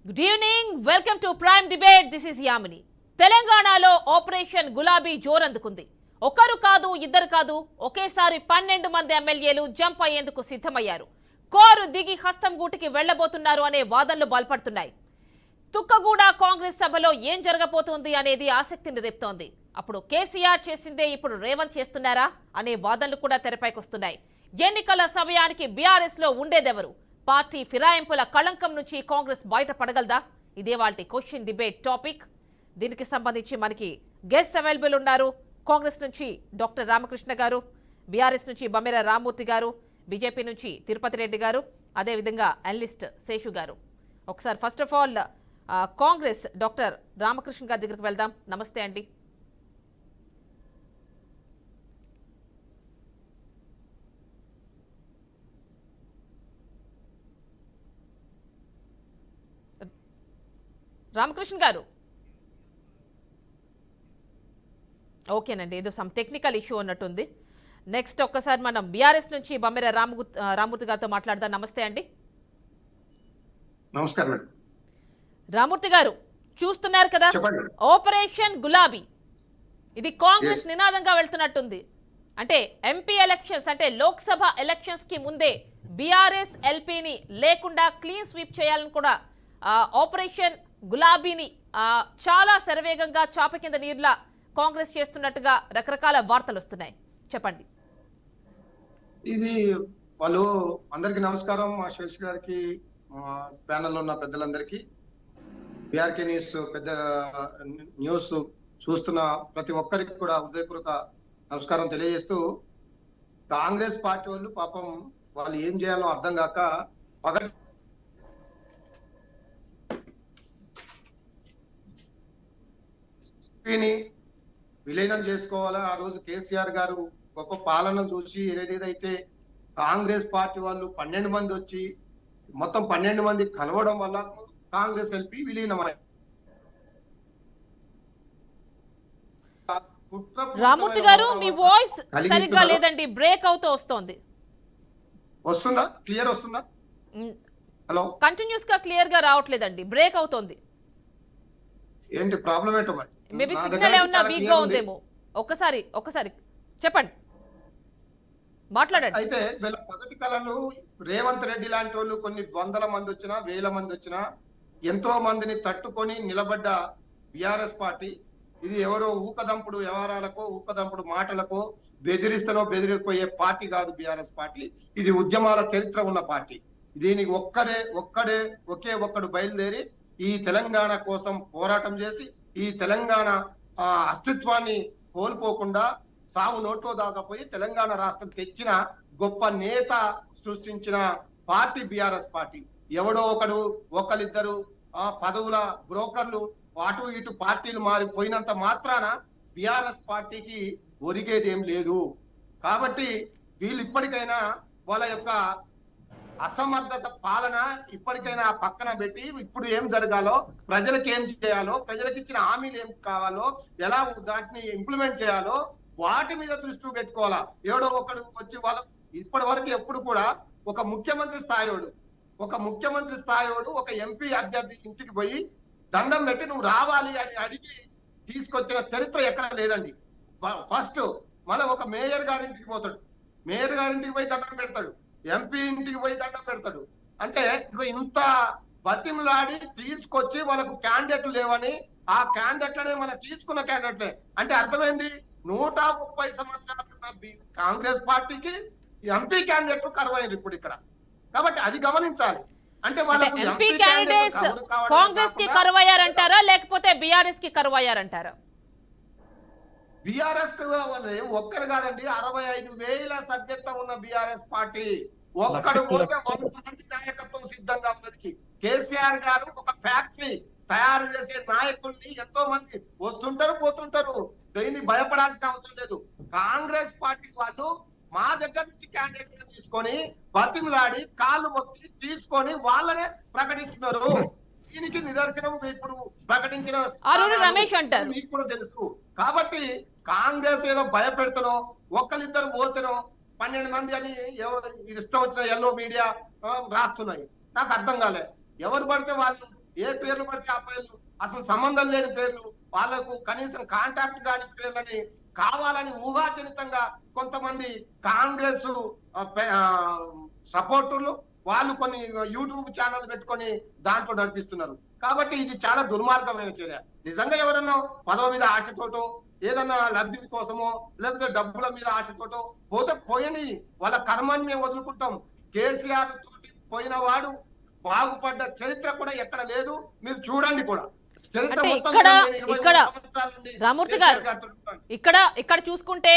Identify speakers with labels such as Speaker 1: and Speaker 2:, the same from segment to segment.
Speaker 1: Good evening, welcome to prime debate. This is Yamini. తెలంగాణలో operation గులాబీ జోరందుకుంది. ఒకరు కాదు, ఇద్దరు కాదు, ఒకేసారి 12 మంది ఎమ్మెల్యేలు జంప్ అయ్యేందుకు సిద్ధమయ్యారు. కోరు దిగి హస్తం గూటికి వెళ్లబోతున్నారు అనే వాదనలు బలపడుతున్నాయి. తుక్కగూడ కాంగ్రెస్ సభలో ఏం జరగబోతోంది అనేది ఆసక్తిని రేపుతోంది. అప్పుడు కేసీఆర్ చేసిందే ఇప్పుడు రేవంత్ చేస్తున్నారా అనే వాదనలు కూడా తెరపైకొస్తున్నాయి. ఎన్నికల సమయానికి బీఆర్ఎస్ లో ఉండేదెవరు? పార్టీ ఫిరాయింపుల కళంకం నుంచి కాంగ్రెస్ బయటపడగలదా? ఇదే వాటి క్వశ్చన్ డిబేట్ టాపిక్. దీనికి సంబంధించి మనకి గెస్ట్ అవైలబుల్ ఉన్నారు. కాంగ్రెస్ నుంచి డాక్టర్ రామకృష్ణ గారు, బీఆర్ఎస్ నుంచి బమ్మెర రామ్మూర్తి గారు, బీజేపీ నుంచి తిరుపతి రెడ్డి గారు, అదేవిధంగా అనలిస్ట్ శేషు గారు. ఒకసారి first of all Congress doctor Ramakrishna గారి దగ్గరికి వెళ్దాం. నమస్తే అండి. రామకృష్ణ గారు, ఓకేనండి, ఏదో సమ్ టెక్నికల్ ఇష్యూ ఉన్నట్టుంది. నెక్స్ట్ ఒక్కసారి మనం బీఆర్ఎస్ నుంచి బమ్మెర రామ్మూర్తి గారితో మాట్లాడదాం. నమస్తే అండి.
Speaker 2: నమస్కారం మేడం.
Speaker 1: రామ్మూర్తి గారు, చూస్తున్నారు కదా ఆపరేషన్ గులాబీ, ఇది కాంగ్రెస్ నినాదంగా వెళ్తున్నట్టుంది. అంటే ఎంపీ ఎలక్షన్స్, అంటే లోక్సభ ఎలక్షన్స్ కి ముందే బీఆర్ఎస్ ఎల్పీని లేకుండా క్లీన్ స్వీప్ చేయాలని కూడా ఆపరేషన్ గులాబీని చాలా శరవేగంగా చాప కింద నీరులా కాంగ్రెస్ చేస్తున్నట్టుగా రకరకాల వార్తలు వస్తున్నాయి. చెప్పండి.
Speaker 2: ఇది వాళ్ళు అందరికి నమస్కారం. మా శేష్ గారికి, ప్యానెల్లో ఉన్న పెద్దలందరికీ, బీఆర్కే న్యూస్ పెద్ద న్యూస్ చూస్తున్న ప్రతి ఒక్కరికి కూడా హృదయపూర్వక నమస్కారం తెలియజేస్తూ, కాంగ్రెస్ పార్టీ వాళ్ళు పాపం వాళ్ళు ఏం చేయాలో అర్థం కాక పగటి విలీనం చేసుకోవాలా. ఆ రోజు కేసీఆర్ గారు గొప్ప పాలన చూసి ఏదైతే కాంగ్రెస్ పార్టీ వాళ్ళు 12 మంది వచ్చి మొత్తం 12 మంది కలవడం వల్ల కాంగ్రెస్ ఎల్పీ విలీనమై.
Speaker 1: రామూర్తి గారు, మీ వాయిస్ సరిగ్గా లేదండి, బ్రేక్ అవుతూ వస్తోంది.
Speaker 2: వస్తుందా? క్లియర్ వస్తుందా? హలో,
Speaker 1: కంటిన్యూస్ గా క్లియర్ గా రావట్లేదండి, బ్రేక్ అవుతోంది.
Speaker 2: ఏంటి ప్రాబ్లం ఏంటో మరి?
Speaker 1: మేబీ సిగ్నల్ ఏమన్నా వీక్ గా ఉందేమో. ఒకసారి చెప్పండి, మాట్లాడండి.
Speaker 2: అయితే వీళ్ళ పగటి కళలు రేవంత్ రెడ్డి లాంటి వాళ్ళు కొన్ని వందల మంది వచ్చినా, వేల మంది వచ్చినా, ఎంతో మందిని తట్టుకొని నిలబడ్డ బీఆర్ఎస్ పార్టీ ఇది ఎవరో ఊకదంపుడు వ్యవహారాలకో, ఊకదంపుడు మాటలకో బెదిరిస్తనో బెదిరిపోయే పార్టీ కాదు బీఆర్ఎస్ పార్టీ. ఇది ఉద్యమాల చరిత్ర ఉన్న పార్టీ. దీనికి ఒకే ఒక్కడు బయలుదేరి ఈ తెలంగాణ కోసం పోరాటం చేసి ఈ తెలంగాణ అస్తిత్వాన్ని కోల్పోకుండా సాగు నోట్లో దాకపోయి తెలంగాణ రాష్ట్రం తెచ్చిన గొప్ప నేత సృష్టించిన పార్టీ బీఆర్ఎస్ పార్టీ. ఎవడో ఒకరిద్దరు పదవుల బ్రోకర్లు అటు ఇటు పార్టీలు మారిపోయినంత మాత్రాన బీఆర్ఎస్ పార్టీకి ఒరిగేది ఏం లేదు. కాబట్టి వీళ్ళు ఇప్పటికైనా వాళ్ళ యొక్క అసమర్థత పాలన ఇప్పటికైనా పక్కన పెట్టి ఇప్పుడు ఏం జరగాలో, ప్రజలకు ఏం చేయాలో, ప్రజలకు ఇచ్చిన హామీలు ఏం కావాలో, ఎలా దాటిని ఇంప్లిమెంట్ చేయాలో వాటి మీద దృష్టి పెట్టుకోవాలా. ఎవడో ఒకడు వచ్చి వాళ్ళు ఇప్పటి వరకు ఎప్పుడు కూడా ఒక ముఖ్యమంత్రి స్థాయివాడు ఒక ఎంపీ అభ్యర్థి ఇంటికి పోయి దండం పెట్టి నువ్వు రావాలి అని అడిగి తీసుకొచ్చిన చరిత్ర ఎక్కడ లేదండి. ఫస్ట్ మళ్ళీ ఒక మేయర్ గారింటికి పోతాడు, మేయర్ గారింటికి పోయి దండం పెడతాడు, ఎంపీ ఇంటికి పోయి దండం పెడతాడు. అంటే ఇంత బతిమలాడి తీసుకొచ్చి వాళ్ళకు క్యాండిడేట్లు లేవని ఆ క్యాండిడేట్లనే మన తీసుకున్న క్యాండిడేట్లే అంటే అర్థమైంది. 130 సంవత్సరాలు కాంగ్రెస్ పార్టీకి ఎంపీ క్యాండిడేట్లు కరువైంది ఇప్పుడు ఇక్కడ. కాబట్టి అది గమనించాలి. అంటే వాళ్ళకి
Speaker 1: ఎంపీ క్యాండిడేట్స్ కాంగ్రెస్ కి కరువయ్యారంటారా, లేకపోతే బీఆర్ఎస్ కి కరువయ్యారంటారా?
Speaker 2: బీఆర్ఎస్ ఒక్కరు కాదండి, 65,000 సభ్యత్వం ఉన్న బీఆర్ఎస్ పార్టీ ఒక్కడు పోతే 100 మంది నాయకత్వం సిద్ధంగా ఉన్నది. కేసీఆర్ గారు ఒక ఫ్యాక్టరీ తయారు చేసే నాయకుల్ని ఎంతో మంది వస్తుంటారు పోతుంటారు, దీన్ని భయపడాల్సిన అవసరం లేదు. కాంగ్రెస్ పార్టీ వాళ్ళు మా దగ్గర నుంచి క్యాండిడేట్ తీసుకొని బతిమలాడి కాళ్ళు మొక్కి తీసుకొని వాళ్ళనే ప్రకటిస్తున్నారు. దీనికి నిదర్శనం ఇప్పుడు ప్రకటించిన
Speaker 1: రమేష్ అంటారు,
Speaker 2: మీకు కూడా తెలుసు. కాబట్టి కాంగ్రెస్ ఏదో భయపెడతానో ఒక్కరిద్దరు పోతేనో 12 మంది అని ఇష్టం వచ్చిన ఎల్లో మీడియా రాస్తున్నాయి. నాకు అర్థం కాలే. ఎవరు పడితే వాళ్ళు ఏ పేర్లు పడితే ఆ పేర్లు, అసలు సంబంధం లేని పేర్లు, వాళ్ళకు కనీసం కాంటాక్ట్ కాని పేర్లని కావాలని ఊహాజనితంగా కొంతమంది కాంగ్రెస్ సపోర్టర్లు వాళ్ళు కొన్ని యూట్యూబ్ ఛానల్ పెట్టుకొని దాంట్లో నడిపిస్తున్నారు. కాబట్టి ఇది చాలా దుర్మార్గమైన చర్య. నిజంగా ఎవరన్నా పదవి మీద ఆశతోటో ఏదన్నా లబ్ధి కోసమో లేకపోతే డబ్బుల మీద ఆశతోటో పోతే పోయని వాళ్ళ కర్మాన్ని మేము వదులుకుంటాం. కేసీఆర్ తోటి పోయిన వాడు బాగుపడ్డ చరిత్ర కూడా ఎక్కడ లేదు. మీరు చూడండి కూడా చరిత్ర
Speaker 1: అంటే
Speaker 2: మొత్తం
Speaker 1: ఇక్కడ
Speaker 2: చూడండి. 23
Speaker 1: ఇక్కడ
Speaker 2: సంవత్సరాల నుండి
Speaker 1: రామూర్తి గారు
Speaker 2: కేసీఆర్ గారితో ఉంటాడు.
Speaker 1: ఇక్కడ చూసుకుంటే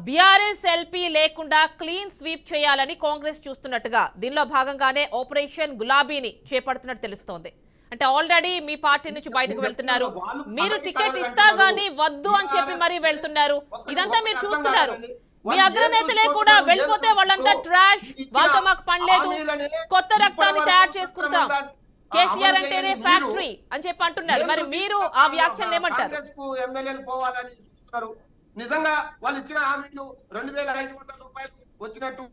Speaker 1: బీఆర్ఎస్ ఎల్పీ లేకుండా క్లీన్ స్వీప్ చేయాలని కాంగ్రెస్ చూస్తున్నట్టుగా దీనిలో భాగంగానే ఆపరేషన్ గులాబీని చేపడుతున్నట్టు తెలుస్తోంది. అంటే ఆల్రెడీ మీ పార్టీ నుంచి బయటకు వెళ్తున్నారు, మీరు టికెట్ ఇస్తా గానీ వద్దు అని చెప్పి మరీ వెళ్తున్నారు. ఇదంతా మీరు చూస్తున్నారు. మీ అగ్రనేతలే కూడా వెళ్ళిపోతే వాళ్ళంతా ట్రాష్, వాళ్ళతో మాకు పని లేదు, కొత్త రక్తాన్ని తయారు చేసుకుంటాం, కేసీఆర్ అంటేనే ఫ్యాక్టరీ అని చెప్పి అంటున్నారు. మరి మీరు ఆ వ్యాఖ్యలు ఏమంటారు?
Speaker 2: ఎమ్మెల్యేలు పోవాలని చూస్తున్నారు. నిజంగా వాళ్ళు ఇచ్చిన హామీలు 2500 రూపాయలు వచ్చినట్టు,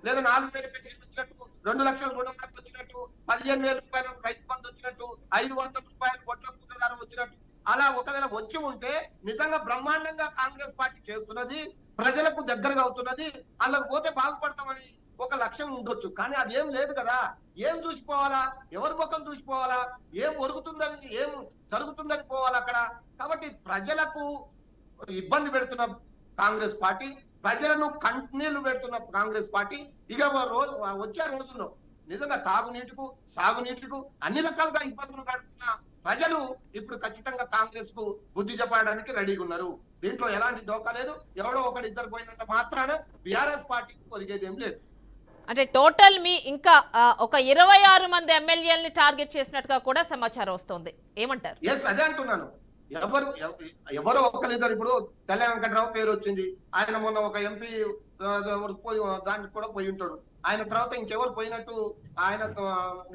Speaker 2: లేదా 4000 పెన్షన్ వచ్చినట్టు, 2 లక్షల రుణమాఫీ వచ్చినట్టు, 15,000 రూపాయలు రైతు బంధు వచ్చినట్టు, 500 రూపాయలు వడ్ల కూరగాయలు వచ్చినట్టు, అలా ఒకవేళ వచ్చి ఉంటే నిజంగా బ్రహ్మాండంగా కాంగ్రెస్ పార్టీ చేస్తున్నది, ప్రజలకు దగ్గరగా అవుతున్నది, అలా పోతే బాగుపడతామని ఒక లక్ష్యం ఉండొచ్చు. కానీ అదేం లేదు కదా. ఏం చూసిపోవాలా, ఎవరి ముఖం చూసిపోవాలా, ఏం ఒరుగుతుందని ఏం జరుగుతుందని పోవాలా అక్కడ. కాబట్టి ప్రజలకు ఇబ్బంది పెడుతున్న కాంగ్రెస్ పార్టీ, ప్రజలను కంటినీళ్లు పెడుతున్న కాంగ్రెస్ పార్టీ ఇక వచ్చే రోజుల్లో నిజంగా తాగునీటికు సాగునీటికు అన్ని రకాలుగా ఇబ్బందులు పెడుతున్న ప్రజలు ఇప్పుడు ఖచ్చితంగా కాంగ్రెస్ కు బుద్ధి చెప్పడానికి రెడీగా ఉన్నారు. దీంట్లో ఎలాంటి దోకా లేదు. ఎవడో ఒకటి ఇద్దరు పోయినంత మాత్రాన బీఆర్ఎస్ పార్టీకి ఒరిగేదేం లేదు.
Speaker 1: అంటే టోటల్ మీ ఇంకా ఒక 26 మంది ఎమ్మెల్యేలని టార్గెట్ చేసినట్టుగా కూడా సమాచారం వస్తోంది. ఏమంటారు?
Speaker 2: ఎస్, అదే అంటున్నాను. ఎవరో ఒకరిద్దరు, ఇప్పుడు తెల్ల వెంకట్రావు పేరు వచ్చింది, ఆయన మొన్న ఒక ఎంపీ దానికి కూడా పోయి ఉంటాడు. ఆయన తర్వాత ఇంకెవరు పోయినట్టు ఆయన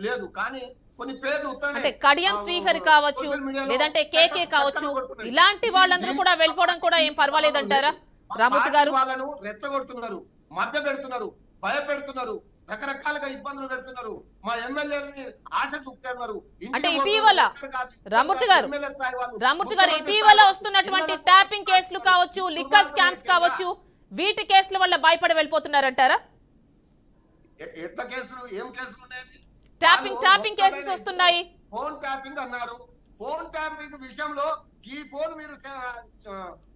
Speaker 2: లేదు. కానీ కొన్ని పేర్లు
Speaker 1: అంటే కడియం శ్రీహరి కావచ్చు, లేదంటే కేకే కావచ్చు, ఇలాంటి వాళ్ళందరూ కూడా వెళ్ళిపోవడం కూడా ఏం పర్వాలేదంటారా రామూర్తి గారు?
Speaker 2: వాళ్ళను రెచ్చగొడుతున్నారు, మధ్య పెడుతున్నారు, భయపెడుతున్నారు, రకరకాలుగా ఇబ్బందులు పెడుతున్నారు, మా ఎమ్మెల్యేలని ఆశ చూపుతున్నారు.
Speaker 1: అంటే ఇటీవల రామూర్తి గారు ఇటీవల వస్తున్నటువంటి ట్యాపింగ్ కేసులు కావచ్చు, లిక్కర్ స్కామ్స్ కావచ్చు, వీటి కేసుల వల్ల భయపడి వెళ్ళిపోతున్నారంటారా?
Speaker 2: ఎట్లా కేసులు, ఏం కేసులు ఉన్నాయండి?
Speaker 1: ట్యాపింగ్ కేసెస్ వస్తున్నాయి.
Speaker 2: ఫోన్ ట్యాపింగ్ అన్నారు. ఫోన్ ట్యాపింగ్ విషయంలో ఈ ఫోన్ మీరు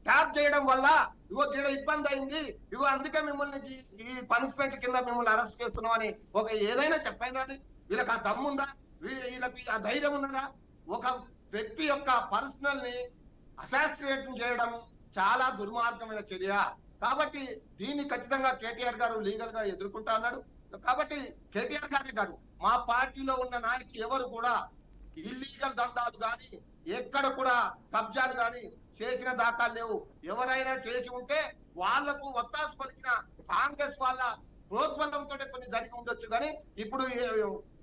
Speaker 2: ట్యాప్ చేయడం వల్ల ఇగో గీడ ఇబ్బంది అయింది, ఇగో అందుకే మిమ్మల్ని ఈ పనిష్మెంట్ కింద మిమ్మల్ని అరెస్ట్ చేస్తున్నాం అని ఒక ఏదైనా చెప్పైనా వీళ్ళకి ఆ దమ్ముందా, వీళ్ళకి ఆ ధైర్యం ఉన్నదా? ఒక వ్యక్తి యొక్క పర్సనల్ ని అసాసినేట్ చేయడం చాలా దుర్మార్గమైన చర్య. కాబట్టి దీన్ని ఖచ్చితంగా కేటీఆర్ గారు లీగల్ గా ఎదుర్కొంటా అన్నాడు. కాబట్టి కేటీఆర్ గారే కాదు, మా పార్టీలో ఉన్న నాయకులు ఎవరు కూడా ఇల్లీగల్ దందాలు గాని ఎక్కడ కూడా కబ్జాలు గాని చేసిన దాఖలు లేవు. ఎవరైనా చేసి ఉంటే వాళ్లకు ఒత్తాసు పలికిన కాంగ్రెస్ వాళ్ళ ప్రోద్బలంతో కొన్ని జరిగి ఉండొచ్చు. కానీ ఇప్పుడు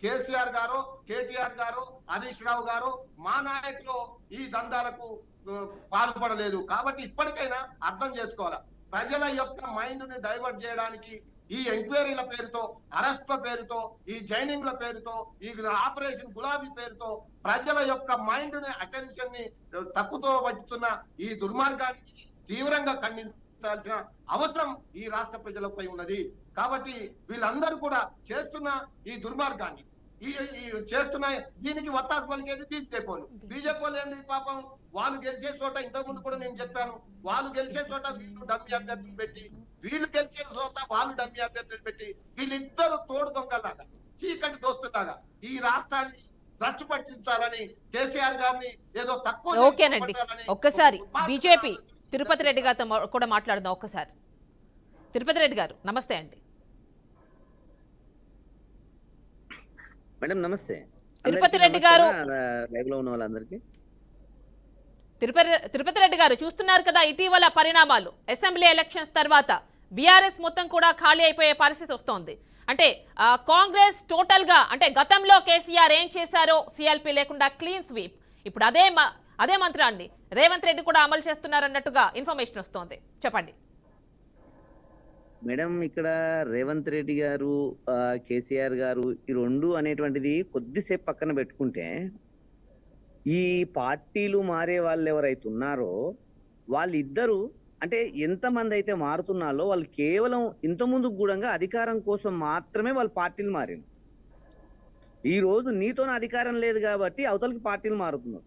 Speaker 2: కేసీఆర్ గారు, కేటీఆర్ గారు, హరీష్ రావు గారు, మా నాయకులు ఈ దందాలకు పాల్పడలేదు. కాబట్టి ఇప్పటికైనా అర్థం చేసుకోవాలా, ప్రజల యొక్క మైండ్ ని డైవర్ట్ చేయడానికి ఈ ఎంక్వైరీల పేరుతో, అరెస్ట్ల పేరుతో, ఈ జైనింగ్ల పేరుతో, ఈ ఆపరేషన్ గులాబీ పేరుతో ప్రజల యొక్క మైండ్ ని, అటెన్షన్ ని తప్పుతో పట్టుతున్న ఈ దుర్మార్గానికి తీవ్రంగా ఖండించాల్సిన అవసరం ఈ రాష్ట్ర ప్రజలపై ఉన్నది. కాబట్టి వీళ్ళందరూ కూడా చేస్తున్న ఈ దుర్మార్గాన్ని, ఈ చేస్తున్న దీనికి ఒత్తాసు పలికేది బీజేపీ వాళ్ళు. బీజేపీ వాళ్ళు ఏంది పాపం, వాళ్ళు గెలిచే చోట, ఇంతకుముందు కూడా నేను చెప్పాను, వాళ్ళు గెలిచే చోట వీళ్ళు డమ్మీ అభ్యర్థులు పెట్టి, వీళ్ళు గెలిచే చోట వాళ్ళు డమ్మీ అభ్యర్థులు పెట్టి, వీళ్ళిద్దరు తోడు దొంగలాగా, చీకటి దోస్తులాగా ఈ రాష్ట్రాన్ని భ్రష్టు పట్టించాలని కేసీఆర్ గారిని ఏదో తక్కువ.
Speaker 1: ఓకేనండి, ఒక్కసారి బీజేపీ తిరుపతి రెడ్డి గారితో కూడా మాట్లాడదాం. ఒక్కసారి తిరుపతి రెడ్డి గారు, నమస్తే అండి.
Speaker 3: మేడం నమస్తే.
Speaker 1: తిరుపతి రెడ్డి గారు,
Speaker 3: లైవ్ లో ఉన్న వాళ్ళందరికీ
Speaker 1: తిరుపతి రెడ్డి గారు, చూస్తున్నారు కదా ఇటీవల పరిణామాలు. అసెంబ్లీ ఎలక్షన్స్ తర్వాత బీఆర్ఎస్ మొత్తం కూడా ఖాళీ అయిపోయే పరిస్థితి వస్తోంది. అంటే కాంగ్రెస్ టోటల్ గా, అంటే గతంలో కేసీఆర్ ఏం చేశారో సిఎల్పీ లేకుండా క్లీన్ స్వీప్, ఇప్పుడు అదే మంత్రాన్ని రేవంత్ రెడ్డి కూడా అమలు చేస్తున్నారన్నట్టుగా ఇన్ఫర్మేషన్ వస్తోంది. చెప్పండి
Speaker 3: మేడం. ఇక్కడ రేవంత్ రెడ్డి గారు, కేసీఆర్ గారు, ఈ రెండు అనేటువంటిది కొద్దిసేపు పక్కన పెట్టుకుంటే ఈ పార్టీలు మారే వాళ్ళు ఎవరైతే ఉన్నారో వాళ్ళిద్దరూ అంటే ఎంతమంది అయితే మారుతున్నారో వాళ్ళు కేవలం ఇంత ముందు కూడా అధికారం కోసం మాత్రమే వాళ్ళు పార్టీలు మారింది. ఈ రోజు నీతోనే అధికారం లేదు కాబట్టి అవతలకి పార్టీలు మారుతున్నారు.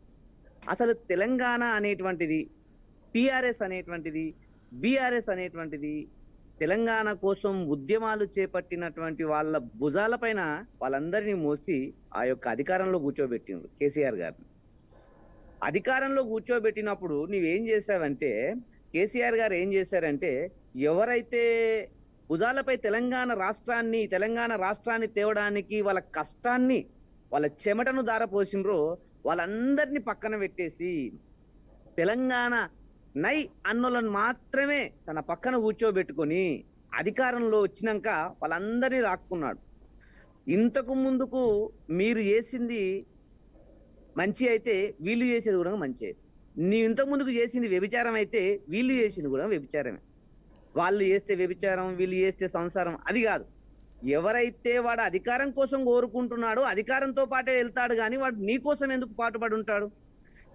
Speaker 3: అసలు తెలంగాణ అనేటువంటిది, టిఆర్ఎస్ అనేటువంటిది, బిఆర్ఎస్ అనేటువంటిది తెలంగాణ కోసం ఉద్యమాలు చేపట్టినటువంటి వాళ్ళ భుజాల పైన వాళ్ళందరినీ మోసి ఆ యొక్క అధికారంలో కూర్చోబెట్టిండ్రు కేసీఆర్ గారిని. అధికారంలో కూర్చోబెట్టినప్పుడు నువ్వేం చేశావంటే, కేసీఆర్ గారు ఏం చేశారంటే, ఎవరైతే భుజాలపై తెలంగాణ రాష్ట్రాన్ని తేవడానికి వాళ్ళ కష్టాన్ని, వాళ్ళ చెమటను దారపోసిండ్రో వాళ్ళందరినీ పక్కన పెట్టేసి తెలంగాణ నై అన్నోళ్ళని మాత్రమే తన పక్కన కూర్చోబెట్టుకొని అధికారంలో వచ్చినాక వాళ్ళందరినీ లాక్కున్నాడు. ఇంతకు ముందుకు మీరు చేసింది మంచి అయితే వీళ్ళు చేసేది కూడా మంచి. నీవు ఇంతకు ముందుకు చేసింది వ్యభిచారం అయితే వీళ్ళు చేసింది కూడా వ్యభిచారమే. వాళ్ళు చేస్తే వ్యభిచారం, వీళ్ళు చేస్తే సంసారం, అది కాదు. ఎవరైతే వాడు అధికారం కోసం కోరుకుంటున్నాడో అధికారంతో పాటే వెళ్తాడు, కానీ వాడు నీ కోసం ఎందుకు పాటుపడి ఉంటాడు?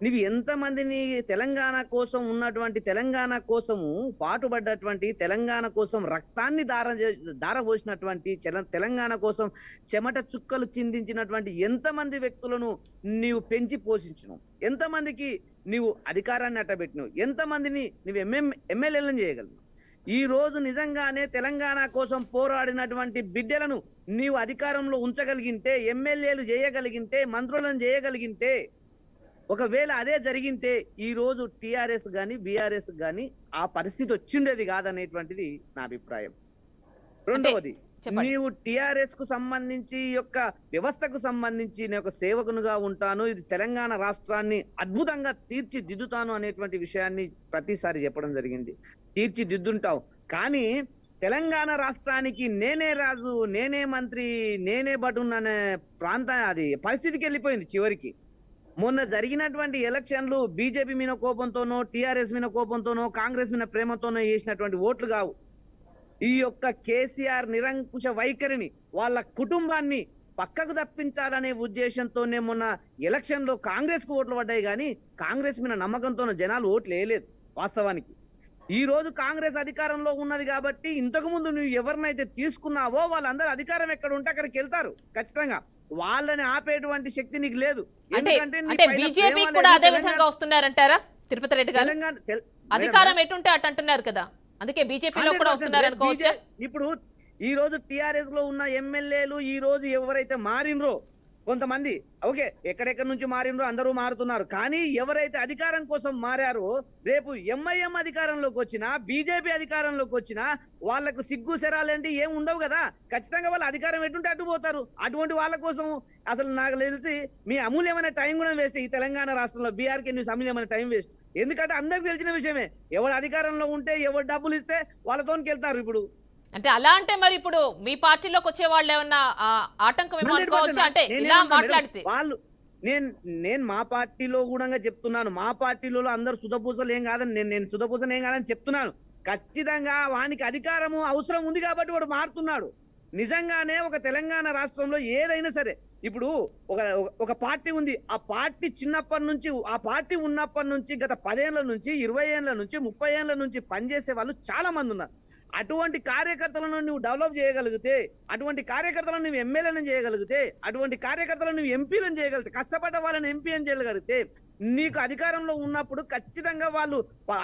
Speaker 3: నువ్వు ఎంతమందిని తెలంగాణ కోసం ఉన్నటువంటి, తెలంగాణ కోసము పాటుపడ్డటువంటి, తెలంగాణ కోసం రక్తాన్ని దారపోసినటువంటి, తెలంగాణ కోసం చెమట చుక్కలు చిందించినటువంటి ఎంతమంది వ్యక్తులను నీవు పెంచి పోషించినావు? ఎంతమందికి నీవు అధికారాన్ని అట్టబెట్టినావు? ఎంతమందిని నువ్వు ఎమ్మెల్యేలను చేయగలవు? ఈ రోజు నిజంగానే తెలంగాణ కోసం పోరాడినటువంటి బిడ్డలను నీవు అధికారంలో ఉంచగలిగింటే, ఎమ్మెల్యేలు చేయగలిగింటే, మంత్రులను చేయగలిగింటే, ఒకవేళ అదే జరిగింటే ఈ రోజు టిఆర్ఎస్ గాని బిఆర్ఎస్ గాని ఆ పరిస్థితి వచ్చిండేది కాదనేటువంటిది నా అభిప్రాయం. రెండవది, నీవు టిఆర్ఎస్ కు సంబంధించి యొక్క వ్యవస్థకు సంబంధించి నేను ఒక సేవకునుగా ఉంటాను, ఇది తెలంగాణ రాష్ట్రాన్ని అద్భుతంగా తీర్చిదిద్దుతాను అనేటువంటి విషయాన్ని ప్రతిసారి చెప్పడం జరిగింది. తీర్చిదిద్దుంటావు, కానీ తెలంగాణ రాష్ట్రానికి నేనే రాజు, నేనే మంత్రి, నేనే బటున్ అనే అది పరిస్థితికి వెళ్ళిపోయింది. చివరికి మొన్న జరిగినటువంటి ఎలక్షన్లు బీజేపీ మీద కోపంతోనో, టిఆర్ఎస్ మీద కోపంతోనో, కాంగ్రెస్ మీద ప్రేమతోనో చేసినటువంటి ఓట్లు కావు. ఈ యొక్క కేసీఆర్ నిరంకుశ వైఖరిని, వాళ్ళ కుటుంబాన్ని పక్కకు తప్పించాలనే ఉద్దేశంతోనే మొన్న ఎలక్షన్ లో కాంగ్రెస్ కు ఓట్లు పడ్డాయి, కానీ కాంగ్రెస్ మీద నమ్మకంతోనే జనాలు ఓట్లు వేయలేదు. వాస్తవానికి ఈ రోజు కాంగ్రెస్ అధికారంలో ఉన్నది కాబట్టి ఇంతకు ముందు నువ్వు ఎవరినైతే తీసుకున్నావో వాళ్ళందరూ అధికారం ఎక్కడ ఉంటే అక్కడికి వెళ్తారు ఖచ్చితంగా. వాళ్ళని ఆపేటువంటి శక్తి నీకు లేదు.
Speaker 1: అంటే బీజేపీ కూడా అదే విధంగా వస్తున్నారంటారా తిరుపతి రెడ్డి గారు? అధికారం ఎటుంటే అటు అంటున్నారు కదా, అందుకే బీజేపీలో కూడా వస్తున్నారు అనుకోవచ్చా?
Speaker 3: ఇప్పుడు ఈ రోజు టిఆర్ఎస్ లో ఉన్న ఎమ్మెల్యేలు ఈ రోజు ఎవరైతే మారినరో, కొంతమంది ఓకే ఎక్కడెక్కడి నుంచి మారినరో అందరూ మారుతున్నారు, కానీ ఎవరైతే అధికారం కోసం మారారో రేపు ఎంఐఎం అధికారంలోకి వచ్చినా, బీజేపీ అధికారంలోకి వచ్చినా వాళ్లకు సిగ్గు శరాలేంటి ఏం ఉండవు కదా. ఖచ్చితంగా వాళ్ళ అధికారం ఎటుంటే అటు పోతారు. అటువంటి వాళ్ళ కోసం అసలు నాకు తెలిసి మీ అమూల్యమైన టైం కూడా వేస్ట్. ఈ తెలంగాణ రాష్ట్రంలో బీఆర్కే న్యూస్ అమూల్యమైన టైం వేస్ట్. ఎందుకంటే అందరికి తెలిసిన విషయమే, ఎవరు అధికారంలో ఉంటే ఎవరు డబ్బులు ఇస్తే వాళ్ళతోనికి వెళ్తారు. ఇప్పుడు
Speaker 1: అంటే అలా అంటే మరి ఇప్పుడు మీ పార్టీలోకి వచ్చే వాళ్ళు ఏమన్నా ఆటంకం ఏమో అనుకోవచ్చు? అంటే ఇలా మాట్లాడితే
Speaker 3: వాళ్ళు నేను మా పార్టీలో కూడా చెప్తున్నాను, మా పార్టీలో అందరు సుధపూసలు ఏం కాదని, నేను సుధపూసలు ఏం కాదని చెప్తున్నాను. ఖచ్చితంగా వానికి అధికారము అవసరం ఉంది కాబట్టి వాడు మారుతున్నాడు. నిజంగానే ఒక తెలంగాణ రాష్ట్రంలో ఏదైనా సరే, ఇప్పుడు ఒక పార్టీ ఉంది, ఆ పార్టీ చిన్నప్పటి నుంచి, ఆ పార్టీ ఉన్నప్పటి నుంచి గత 10 ఏళ్ల నుంచి 20 ఏళ్ల నుంచి 30 ఏళ్ల నుంచి పనిచేసే వాళ్ళు చాలా మంది ఉన్నారు. అటువంటి కార్యకర్తలను నువ్వు డెవలప్ చేయగలిగితే, అటువంటి కార్యకర్తలను నువ్వు ఎమ్మెల్యేలను చేయగలిగితే, అటువంటి కార్యకర్తలను నువ్వు ఎంపీలను చేయగలిగితే, కష్టపడ్డ వాళ్ళని ఎంపీ అని చేయగలిగితే, నీకు అధికారంలో ఉన్నప్పుడు ఖచ్చితంగా వాళ్ళు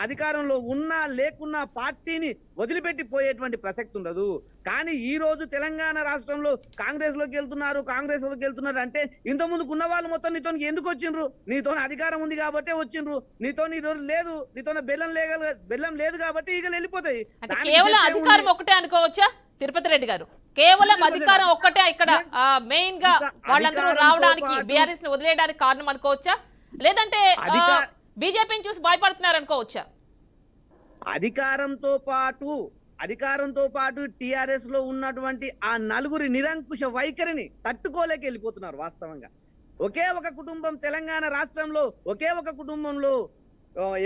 Speaker 3: అధికారంలో ఉన్నా లేకున్నా పార్టీని వదిలిపెట్టి పోయేటువంటి ప్రసక్తి ఉండదు. కానీ ఈ రోజు తెలంగాణ రాష్ట్రంలో కాంగ్రెస్ లోకి వెళ్తున్నారు అంటే ఇంత ముందుకు ఉన్న వాళ్ళు మొత్తం నీతో ఎందుకు వచ్చిండ్రు? నీతో అధికారం ఉంది కాబట్టి వచ్చిండ్రు. నీతో లేదు, నీతో బెల్లం లేదు కాబట్టి ఈగలు వెళ్ళిపోతాయి.
Speaker 1: కేవలం అధికారం ఒక్కటే అనుకోవచ్చా తిరుపతి రెడ్డి గారు? కేవలం అధికారం ఒక్కటే ఇక్కడ మెయిన్ గా వాళ్ళందరూ రావడానికి, బీఆర్ఎస్ ని వదిలేయడానికి కారణం అనుకోవచ్చా? లేదంటే బీజేపీని చూసి భయపడుతున్నారు అనుకోవచ్చా?
Speaker 3: అధికారంతో పాటు టిఆర్ఎస్ లో ఉన్నటువంటి ఆ నలుగురి నిరంకుశ వైఖరిని తట్టుకోలేక వెళ్ళిపోతున్నారు. వాస్తవంగా ఒకే ఒక కుటుంబం, తెలంగాణ రాష్ట్రంలో ఒకే ఒక కుటుంబంలో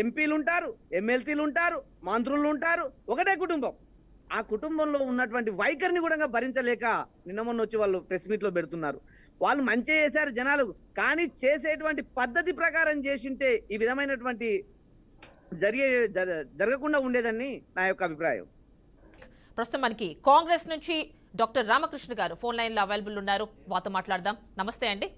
Speaker 3: ఎంపీలు ఉంటారు, ఎమ్మెల్సీలు ఉంటారు, మంత్రులు ఉంటారు, ఒకటే కుటుంబం. ఆ కుటుంబంలో ఉన్నటువంటి వైఖరిని కూడా భరించలేక నిన్న మొన్న వచ్చి వాళ్ళు ప్రెస్ మీట్ లో పెడుతున్నారు. వాళ్ళు మంచి చేశారు జనాలు, కానీ చేసేటువంటి పద్ధతి ప్రకారం చేసింటే ఈ విధమైనటువంటి జరగకుండా ఉండేదని నా యొక్క అభిప్రాయం.
Speaker 1: ప్రస్తుతం మనకి కాంగ్రెస్ నుంచి డాక్టర్ రామకృష్ణ గారు ఫోన్ లైన్ లో అవైలబుల్ ఉన్నారు, వారితో మాట్లాడదాం. నమస్తే అండి.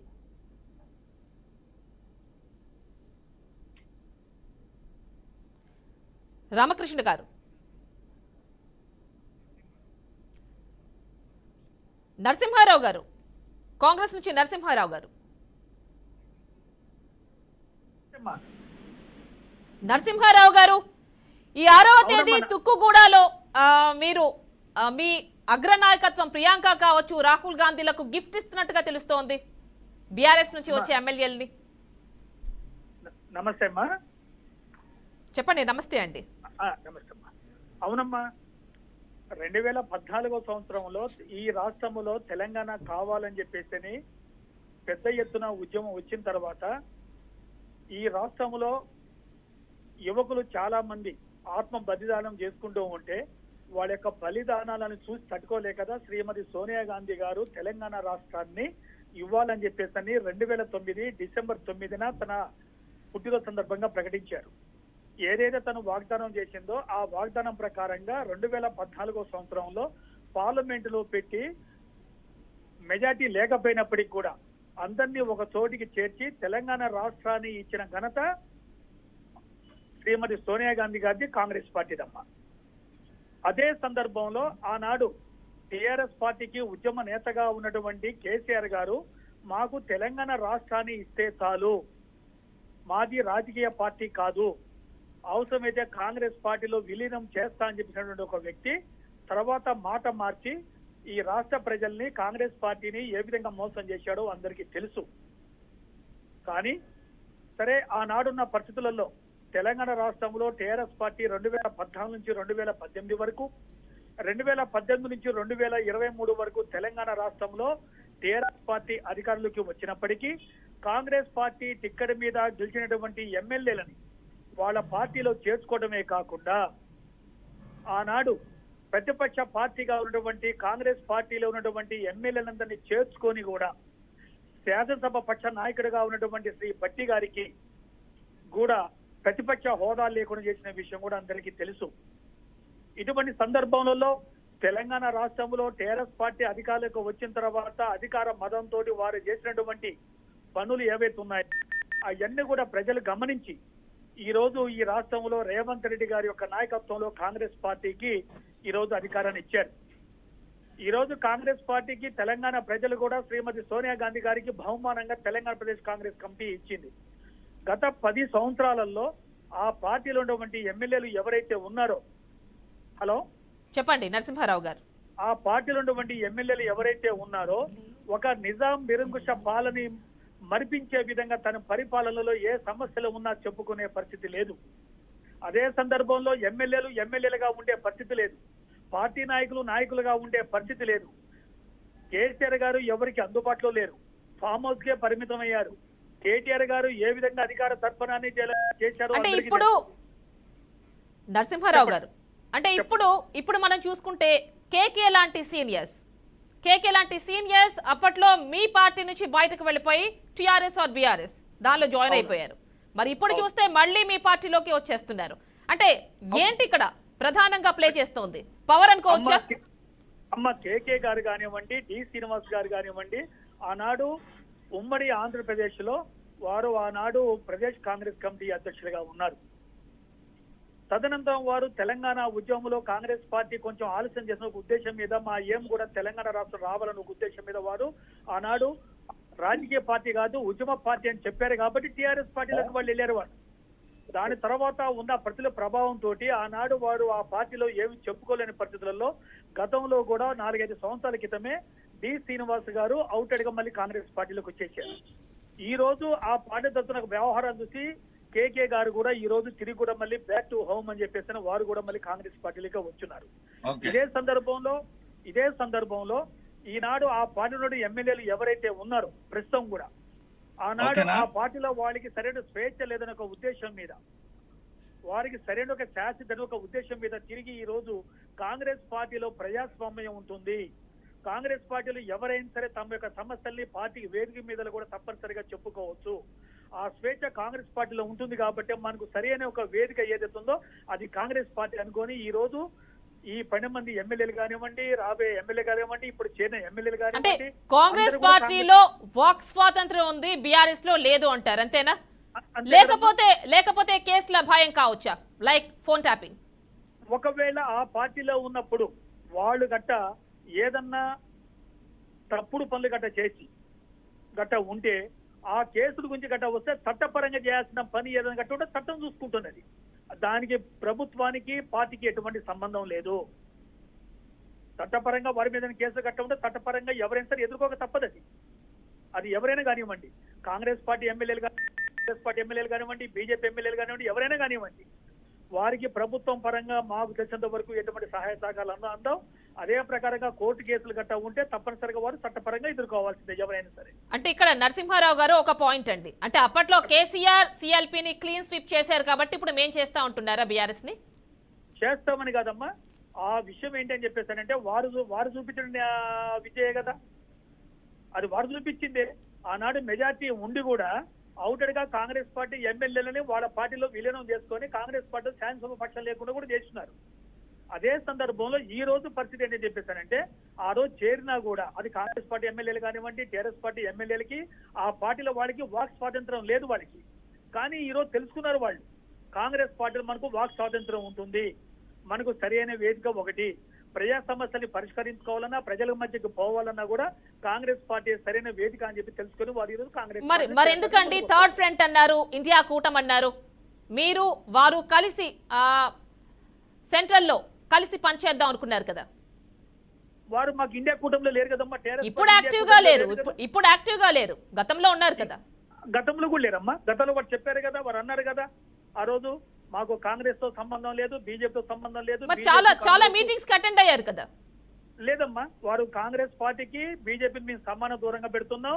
Speaker 1: రామకృష్ణ గారు, నరసింహారావు గారు, కాంగ్రెస్ నుంచి నరసింహారావు గారు. నరసింహారావు గారు, ఈ 6వ తేదీ తుక్కుగూడలో మీరు మీ అగ్రనాయకత్వం ప్రియాంక కావచ్చు, రాహుల్ గాంధీలకు గిఫ్ట్ ఇస్తున్నట్టుగా తెలుస్తోంది బీఆర్ఎస్ నుంచి వచ్చే ఎమ్మెల్యేలని.
Speaker 4: నమస్తే అమ్మా.
Speaker 1: చెప్పండి. నమస్తే అండి.
Speaker 4: నమస్తే అమ్మా. అవునమ్మా, 2014 సంవత్సరంలో ఈ రాష్ట్రంలో తెలంగాణ కావాలని చెప్పేసి పెద్ద ఎత్తున ఉద్యమం వచ్చిన తర్వాత ఈ రాష్ట్రంలో యువకులు చాలా మంది ఆత్మ బలిదానం చేసుకుంటూ ఉంటే వాళ్ళ యొక్క బలిదానాలను చూసి తట్టుకోలేక కదా శ్రీమతి సోనియా గాంధీ గారు తెలంగాణ రాష్ట్రాన్ని ఇవ్వాలని చెప్పేసి 2009 డిసెంబర్ 9న తన పుట్టినరోజు సందర్భంగా ప్రకటించారు. ఏదైతే తను వాగ్దానం చేసిందో ఆ వాగ్దానం ప్రకారంగా 2014 సంవత్సరంలో పార్లమెంటులో పెట్టి మెజార్టీ లేకపోయినప్పటికీ కూడా అందరినీ ఒక చోటికి చేర్చి తెలంగాణ రాష్ట్రాన్ని ఇచ్చిన ఘనత శ్రీమతి సోనియా గాంధీ గారిది, కాంగ్రెస్ పార్టీదమ్మా. అదే సందర్భంలో ఆనాడు టిఆర్ఎస్ పార్టీకి ఉద్యమ నేతగా ఉన్నటువంటి కేసీఆర్ గారు మాకు తెలంగాణ రాష్ట్రాన్ని ఇస్తే చాలు, మాది రాజకీయ పార్టీ కాదు, అవసరమైతే కాంగ్రెస్ పార్టీలో విలీనం చేస్తా అని చెప్పినటువంటి ఒక వ్యక్తి తర్వాత మాట మార్చి ఈ రాష్ట్ర ప్రజల్ని, కాంగ్రెస్ పార్టీని ఏ విధంగా మోసం చేశాడో అందరికీ తెలుసు. కానీ సరే, ఆనాడున్న పరిస్థితులలో తెలంగాణ రాష్ట్రంలో టీఆర్ఎస్ పార్టీ 2014 నుంచి 2018 వరకు, 2018 నుంచి 2023 వరకు తెలంగాణ రాష్ట్రంలో టీఆర్ఎస్ పార్టీ అధికారులకు వచ్చినప్పటికీ కాంగ్రెస్ పార్టీ టిక్కెట్ మీద గెలిచినటువంటి ఎమ్మెల్యేలని వాళ్ళ పార్టీలో చేర్చుకోవడమే కాకుండా ఆనాడు ప్రతిపక్ష పార్టీగా ఉన్నటువంటి కాంగ్రెస్ పార్టీలో ఉన్నటువంటి ఎమ్మెల్యేలందరినీ చేర్చుకొని కూడా శాసనసభ పక్ష నాయకుడిగా ఉన్నటువంటి శ్రీ భట్టి గారికి కూడా ప్రతిపక్ష హోదా లేకుండా చేసిన విషయం కూడా అందరికీ తెలుసు. ఇటువంటి సందర్భంలో తెలంగాణ రాష్ట్రంలో టీఆర్ఎస్ పార్టీ అధికారులకు వచ్చిన తర్వాత అధికార మదంతో వారు చేసినటువంటి పనులు ఏవైతే ఉన్నాయో అవన్నీ కూడా ప్రజలు గమనించి ఈ రోజు ఈ రాష్ట్రంలో రేవంత్ రెడ్డి గారి యొక్క నాయకత్వంలో కాంగ్రెస్ పార్టీకి ఈ రోజు అధికారాన్ని ఇచ్చారు. ఈ రోజు కాంగ్రెస్ పార్టీకి తెలంగాణ ప్రజలు కూడా శ్రీమతి సోనియా గాంధీ గారికి బహుమానంగా తెలంగాణ ప్రదేశ్ కాంగ్రెస్ కమిటీ ఇచ్చింది. గత 10 సంవత్సరాలలో ఆ పార్టీలో ఉన్నటువంటి ఎమ్మెల్యేలు ఎవరైతే ఉన్నారో, హలో
Speaker 1: చెప్పండి నరసింహారావు గారు,
Speaker 4: ఆ పార్టీలో ఉన్నటువంటి ఎమ్మెల్యేలు ఎవరైతే ఉన్నారో ఒక నిజాం నిరంకుశ పాలన మరిపించే విధంగా తన పరిపాలనలో ఏ సమస్యలు ఉన్నా చెప్పుకునే పరిస్థితి లేదు. అదే సందర్భంలో ఎమ్మెల్యేలుగా ఉండే పరిస్థితి లేదు, పార్టీ నాయకులుగా ఉండే పరిస్థితి లేదు. కేసీఆర్ గారు ఎవరికి అందుబాటులో లేరు, ఫామ్ హౌస్ కే పరిమితం అయ్యారు. కేటీఆర్ గారు ఏ విధంగా అధికార తర్పణాన్ని చేశారు
Speaker 1: అంటే ఇప్పుడు నరసింహారావు గారు, అంటే ఇప్పుడు మనం చూసుకుంటే కేకే లాంటి సీనియర్స్ అప్పట్లో మీ పార్టీ నుంచి బయటకు వెళ్ళిపోయి టిఆర్ఎస్ ఆర్ బీఆర్ఎస్ దానిలో జాయిన్ అయిపోయారు. మరి ఇప్పుడు చూస్తే మళ్ళీ మీ పార్టీలోకి వచ్చేస్తున్నారు. అంటే ఏంటి ఇక్కడ ప్రధానంగా ప్లే చేస్తోంది? పవర్ అనుకోవచ్చా?
Speaker 4: అమ్మ కేకే గారు కానివ్వండి, డి శ్రీనివాస్ గారు కానివ్వండి, ఆనాడు ఉమ్మడి ఆంధ్రప్రదేశ్ లో వారు ఆనాడు ప్రదేశ్ కాంగ్రెస్ కమిటీ అధ్యక్షులుగా ఉన్నారు. తదనంతరం వారు తెలంగాణ ఉద్యమంలో కాంగ్రెస్ పార్టీ కొంచెం ఆలస్యం చేసిన ఒక ఉద్దేశం మీద మా ఏం కూడా తెలంగాణ రాష్ట్రం రావాలన్న ఒక ఉద్దేశం మీద వారు ఆనాడు రాజకీయ పార్టీ కాదు ఉద్యమ పార్టీ అని చెప్పారు కాబట్టి టీఆర్ఎస్ పార్టీలకు వాళ్ళు వెళ్ళారు. వారు దాని తర్వాత ఉన్న ప్రజల ప్రభావంతో ఆనాడు వారు ఆ పార్టీలో ఏమి చెప్పుకోలేని పరిస్థితులలో గతంలో కూడా 4-5 సంవత్సరాల క్రితమే డి శ్రీనివాస్ గారు అవుటెడ్ గా మళ్ళీ కాంగ్రెస్ పార్టీలోకి వచ్చేసారు. ఈ రోజు ఆ పార్టీ తరఫున వ్యవహారం చూసి కేకే గారు కూడా ఈ రోజు తిరిగి కూడా మళ్ళీ బ్యాక్ టు హోమ్ అని చెప్పేసి వారు కూడా మళ్ళీ కాంగ్రెస్ పార్టీలోకి వచ్చున్నారు. ఇదే సందర్భంలో ఈనాడు ఆ పార్టీలోని ఎమ్మెల్యేలు ఎవరైతే ఉన్నారో ప్రస్తుతం కూడా ఆనాడు ఆ పార్టీలో వాళ్ళకి సరైన స్వేచ్ఛ లేదని ఒక ఉద్దేశం మీద, వారికి సరైన ఒక శాశ్వత ఒక ఉద్దేశం మీద తిరిగి ఈ రోజు కాంగ్రెస్ పార్టీలో ప్రజాస్వామ్యం ఉంటుంది, కాంగ్రెస్ పార్టీలు ఎవరైనా సరే తమ యొక్క సమస్యల్ని పార్టీ వేదిక మీద కూడా తప్పనిసరిగా చెప్పుకోవచ్చు. ఆ స్వేచ్ఛ కాంగ్రెస్ పార్టీలో ఉంటుంది కాబట్టి మనకు సరైన ఒక వేదిక ఏదైతే ఉందో అది కాంగ్రెస్ పార్టీ అనుకొని ఈ రోజు ఈ 12 మంది ఎమ్మెల్యేలు కానివ్వండి, రాబోయే ఎమ్మెల్యే కానివ్వండి, ఇప్పుడు చేరిన ఎమ్మెల్యేలు
Speaker 1: అంటే
Speaker 4: కానివ్వండి,
Speaker 1: కాంగ్రెస్ పార్టీలో వాక్ స్వాతంత్రం ఉంది, బీఆర్ఎస్ లో లేదు అంటారు, అంతేనా? లేకపోతే కేసుల భయం కావచ్చా, లైక్ ఫోన్ ట్యాపింగ్?
Speaker 4: ఒకవేళ ఆ పార్టీలో ఉన్నప్పుడు వాళ్ళు గట్ట ఏదన్నా తప్పుడు పనులు గట్ట చేసి గట్ట ఉంటే ఆ కేసుల గురించి గట్ట వస్తే చట్టపరంగా చేయాల్సిన పని ఏదైనా గట్ట ఉంటే చట్టం చూసుకుంటున్నది. దానికి ప్రభుత్వానికి పార్టీకి ఎటువంటి సంబంధం లేదు. చట్టపరంగా వారి మీద కేసులు గట్ట ఉంటే చట్టపరంగా ఎవరైనా సరే ఎదుర్కోక తప్పదు. అది ఎవరైనా కానివ్వండి, కాంగ్రెస్ పార్టీ ఎమ్మెల్యేలు కానివ్వండి, బీజేపీ ఎమ్మెల్యేలు కానివ్వండి, ఎవరైనా కానివ్వండి, వారికి ప్రభుత్వం పరంగా మాకు తెలిసినంత వరకు ఎటువంటి సహాయ సహకారాలు అందాం. అదే ప్రకారంగా కోర్టు కేసులు గట్టా ఉంటే తప్పనిసరిగా వారు చట్టపరంగా ఎదుర్కోవాల్సిందే ఎవరైనా సరే.
Speaker 1: అంటే ఇక్కడ నరసింహారావు గారు ఒక పాయింట్ అండి, అంటే అప్పట్లో కేసీఆర్ సిఎల్పిని క్లీన్ స్వీప్ చేశారు కాబట్టి ఇప్పుడు మేం చేస్తా ఉంటున్నారా బీఆర్ఎస్ ని?
Speaker 4: చేస్తామని కాదమ్మా, ఆ విషయం ఏంటి అని చెప్పేసానంటే వారు చూపించిన విజయే కదా, అది వారు చూపించిందే. ఆనాడు మెజార్టీ ఉండి కూడా అవుటెడ్ గా కాంగ్రెస్ పార్టీ ఎమ్మెల్యేలని వాళ్ళ పార్టీలో విలీనం చేసుకొని కాంగ్రెస్ పార్టీ శాసనసభ పక్షం లేకుండా కూడా చేస్తున్నారు. అదే సందర్భంలో ఈ రోజు పరిస్థితి ఏంటని చెప్పేసానంటే ఆ రోజు చేరినా కూడా అది కాంగ్రెస్ పార్టీ ఎమ్మెల్యేలు కానివ్వండి, టీఆర్ఎస్ పార్టీ ఎమ్మెల్యేలకి ఆ పార్టీలో వాళ్ళకి వాక్ స్వాతంత్రం లేదు వాళ్ళకి. కానీ ఈ రోజు తెలుసుకున్నారు వాళ్ళు, కాంగ్రెస్ పార్టీలో మనకు వాక్ స్వాతంత్రం ఉంటుంది, మనకు సరైన వేదిక ఒకటి, ప్రజా సమస్యల్ని పరిష్కరించుకోవాలన్నా ప్రజల మధ్యకి పోవాలన్నా కూడా కాంగ్రెస్ పార్టీ సరైన వేదిక అని చెప్పి తెలుసుకుని వారు ఈరోజు కాంగ్రెస్
Speaker 1: మరి ఎందుకండి థర్డ్ ఫ్రంట్ అన్నారు, ఇండియా కూటమి అన్నారు, మీరు వారు కలిసి సెంట్రల్ లో కలిసి పనిచేద్దాం అనుకున్నారు కదా?
Speaker 4: వారు మాకు ఇండియా కూటమిలో లేరు కదమ్మా.
Speaker 1: ఇప్పుడు యాక్టివ్ గా లేరు, ఇప్పుడు యాక్టివ్ గా లేరు, గతంలో ఉన్నారు కదా.
Speaker 4: గతంలో కూడా లేరమ్మా, గతంలో వారు చెప్పారు కదా, వారు అన్నారు కదా ఆ రోజు మాకు కాంగ్రెస్ తో సంబంధం లేదు, బీజేపీతో సంబంధం లేదు.
Speaker 1: చాలా మీటింగ్స్ అటెండ్ అయ్యారు కదా.
Speaker 4: లేదమ్మా, వారు కాంగ్రెస్ పార్టీకి బీజేపీని మేము సమాన దూరంగా పెడుతున్నాం,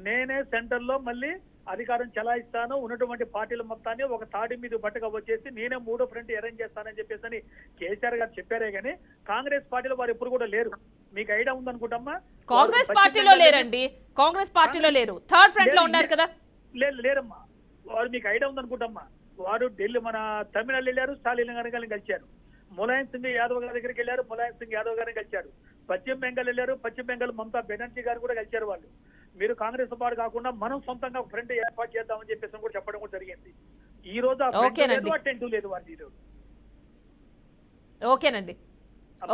Speaker 4: నేనే సెంటర్ లో మళ్ళీ అధికారం చెలాయిస్తాను, ఉన్నటువంటి పార్టీల మొత్తాన్ని ఒక తాడి మీద బట్టగా వచ్చేసి నేనే మూడో ఫ్రంట్ అరేంజ్ చేస్తానని చెప్పేసి కేసీఆర్ గారు చెప్పారే గానీ కాంగ్రెస్ పార్టీలో వారు ఎప్పుడు కూడా లేరు. మీకు ఐడియా ఉందనుకుంటమ్మా?
Speaker 1: కాంగ్రెస్ పార్టీలో లేరండి, కాంగ్రెస్ పార్టీలో లేరు, థర్డ్ ఫ్రంట్ లో ఉన్నారు కదా.
Speaker 4: లేరమ్మా, వారు మీకు ఐడియా ఉందనుకుంటమ్మా. వారు ఢిల్లీ మన తమిళనాడు వెళ్ళారు, స్టాలిన్ గారిని కలిశారు, ములాయం సింగ్ యాదవ్ గారి దగ్గరికి వెళ్ళారు, ములాయం సింగ్ యాదవ్ గారిని కలిశారు, పశ్చిమ బెంగాల్ వెళ్ళారు, పశ్చిమ బెంగాల్ మమతా బెనర్జీ గారు కూడా కలిశారు. వాళ్ళు మీరు కాంగ్రెస్ పార్టీ కాకుండా మనం సొంతంగా ఫ్రంట్ ఏర్పాటు చేద్దామని చెప్పేసి కూడా చెప్పడం కూడా జరిగింది. ఈ రోజు అటెంటివ్ లేదు వారి.
Speaker 1: ఓకేనండి,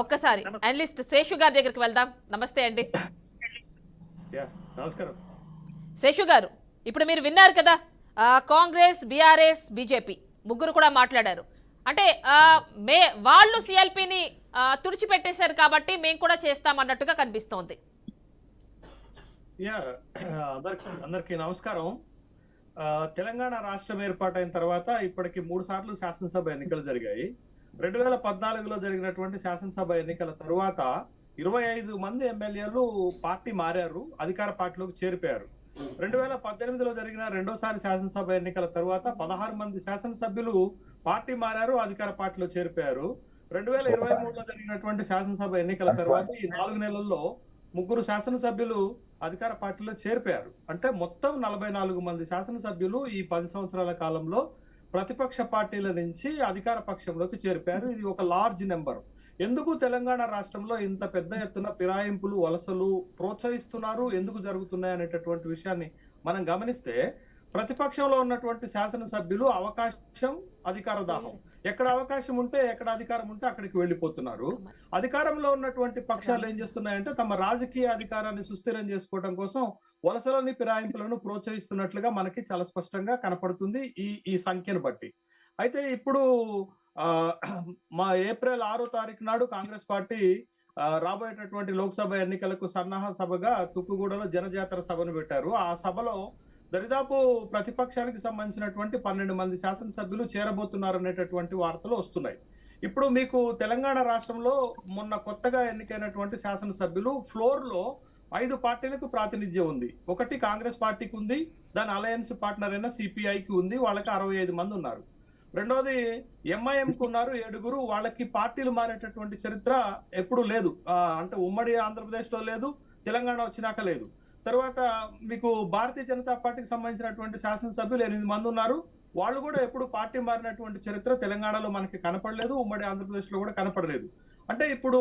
Speaker 1: ఒక్కసారి అనలిస్ట్ శేషు గారి దగ్గరికి వెళ్దాం. నమస్తే అండి.
Speaker 5: నమస్కారం
Speaker 1: శేషు గారు, ఇప్పుడు మీరు విన్నారు కదా, కాంగ్రెస్, బీఆర్ఎస్, బీజేపీ ముగ్గురు కూడా మాట్లాడారు. అంటే వాళ్ళు సిఎల్పిని తుడిచిపెట్టేశారు కాబట్టి మేము కూడా చేస్తామన్నట్టుగా కనిపిస్తోంది.
Speaker 5: అందరికీ నమస్కారం. తెలంగాణ రాష్ట్రం ఏర్పాటైన తర్వాత ఇప్పటికి 3 సార్లు శాసనసభ ఎన్నికలు జరిగాయి. 2014లో జరిగినటువంటి శాసనసభ ఎన్నికల తరువాత 25 మంది ఎమ్మెల్యేలు పార్టీ మారారు, అధికార పార్టీలోకి చేరిపోయారు. 2018లో జరిగిన రెండోసారి శాసనసభ ఎన్నికల తరువాత 16 మంది శాసనసభ్యులు పార్టీ మారారు, అధికార పార్టీలో చేరిపోయారు. 2023లో జరిగినటువంటి శాసనసభ ఎన్నికల తర్వాత ఈ 4 నెలల్లో 3 శాసనసభ్యులు అధికార పార్టీలో చేరిపోయారు. అంటే మొత్తం 44 మంది శాసనసభ్యులు ఈ 10 సంవత్సరాల కాలంలో ప్రతిపక్ష పార్టీల నుంచి అధికార పక్షంలోకి చేరిపోయారు. ఇది ఒక లార్జ్ నెంబర్. ఎందుకు తెలంగాణ రాష్ట్రంలో ఇంత పెద్ద ఎత్తున ఫిరాయింపులు, వలసలు ప్రోత్సహిస్తున్నారు, ఎందుకు జరుగుతున్నాయి అనేటటువంటి విషయాన్ని మనం గమనిస్తే, ప్రతిపక్షంలో ఉన్నటువంటి శాసనసభ్యులు అవకాశం, అధికార దాహం, ఎక్కడ అవకాశం ఉంటే, ఎక్కడ అధికారం ఉంటే అక్కడికి వెళ్ళిపోతున్నారు. అధికారంలో ఉన్నటువంటి పక్షాలు ఏం చేస్తున్నాయంటే తమ రాజకీయ అధికారాన్ని సుస్థిరం చేసుకోవడం కోసం వలసలని, ఫిరాయింపులను ప్రోత్సహిస్తున్నట్లుగా మనకి చాలా స్పష్టంగా కనపడుతుంది ఈ సంఖ్యను బట్టి. అయితే ఇప్పుడు మా ఏప్రిల్ 6వ తారీఖు నాడు కాంగ్రెస్ పార్టీ రాబోయేటటువంటి లోక్సభ ఎన్నికలకు సన్నాహ సభగా తుక్కుగూడలో జనజాతర సభను పెట్టారు. ఆ సభలో దరిదాపు ప్రతిపక్షానికి సంబంధించినటువంటి 12 మంది శాసనసభ్యులు చేరబోతున్నారు అనేటటువంటి వార్తలు వస్తున్నాయి. ఇప్పుడు మీకు తెలంగాణ రాష్ట్రంలో మొన్న కొత్తగా ఎన్నికైనటువంటి శాసనసభ్యులు ఫ్లోర్ లో 5 పార్టీలకు ప్రాతినిధ్యం ఉంది. ఒకటి కాంగ్రెస్ పార్టీకి ఉంది, దాని అలయన్స్ పార్ట్నర్ అయిన సిపిఐకి ఉంది, వాళ్ళకి 65 మంది ఉన్నారు. రెండోది ఎంఐఎంకు ఉన్నారు 7, వాళ్ళకి పార్టీలు మారేటటువంటి చరిత్ర ఎప్పుడు లేదు. అంటే ఉమ్మడి ఆంధ్రప్రదేశ్ లో లేదు, తెలంగాణ వచ్చినాక లేదు. తర్వాత మీకు భారతీయ జనతా పార్టీకి సంబంధించినటువంటి శాసనసభ్యులు 8 మంది ఉన్నారు. వాళ్ళు కూడా ఎప్పుడు పార్టీ మారినటువంటి చరిత్ర తెలంగాణలో మనకి కనపడలేదు, ఉమ్మడి ఆంధ్రప్రదేశ్ లో కూడా కనపడలేదు. అంటే ఇప్పుడు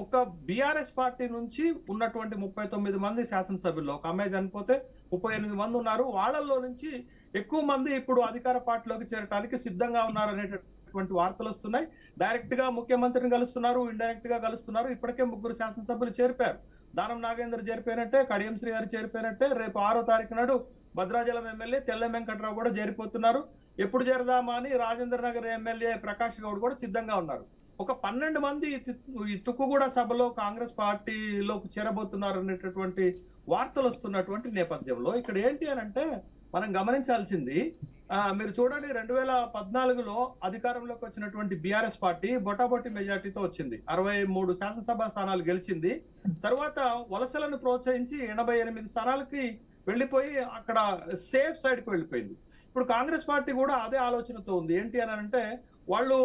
Speaker 5: ఒక బీఆర్ఎస్ పార్టీ నుంచి ఉన్నటువంటి 39 మంది శాసనసభ్యుల్లో ఒక అమ్మాయి చనిపోతే 38 మంది ఉన్నారు. వాళ్ళల్లో నుంచి ఎక్కువ మంది ఇప్పుడు అధికార పార్టీలోకి చేరడానికి సిద్ధంగా ఉన్నారు అనేటటువంటి వార్తలు వస్తున్నాయి. డైరెక్ట్ గా ముఖ్యమంత్రిని కలుస్తున్నారు, ఇండైరెక్ట్ గా కలుస్తున్నారు. ఇప్పటికే 3 శాసనసభ్యులు చేరిపారు. దానం నాగేందర్ చేరిపోయినట్టే, కడియం శ్రీ గారు చేరిపోయినట్టే. రేపు 6వ తారీఖు నాడు భద్రాచలం ఎమ్మెల్యే తెల్ల వెంకట్రావు కూడా చేరిపోతున్నారు. ఎప్పుడు చేరదామా అని రాజేంద్ర నగర్ ఎమ్మెల్యే ప్రకాష్ గౌడ్ కూడా సిద్ధంగా ఉన్నారు. ఒక 12 మంది ఈ తుక్కుగూడ సభలో కాంగ్రెస్ పార్టీలోకి చేరబోతున్నారు అనేటటువంటి వార్తలు వస్తున్నటువంటి నేపథ్యంలో ఇక్కడ ఏంటి అని అంటే మనం గమనించాల్సింది, మీరు చూడండి 2014లో అధికారంలోకి వచ్చినటువంటి బీఆర్ఎస్ పార్టీ బొటాబొట్టి మెజార్టీతో వచ్చింది. 63 శాసనసభ స్థానాలు గెలిచింది. తర్వాత వలసలను ప్రోత్సహించి 88 స్థానాలకి వెళ్ళిపోయి అక్కడ సేఫ్ సైడ్ కి వెళ్ళిపోయింది. ఇప్పుడు కాంగ్రెస్ పార్టీ కూడా అదే ఆలోచనతో ఉంది. ఏంటి అని అంటే వాళ్ళు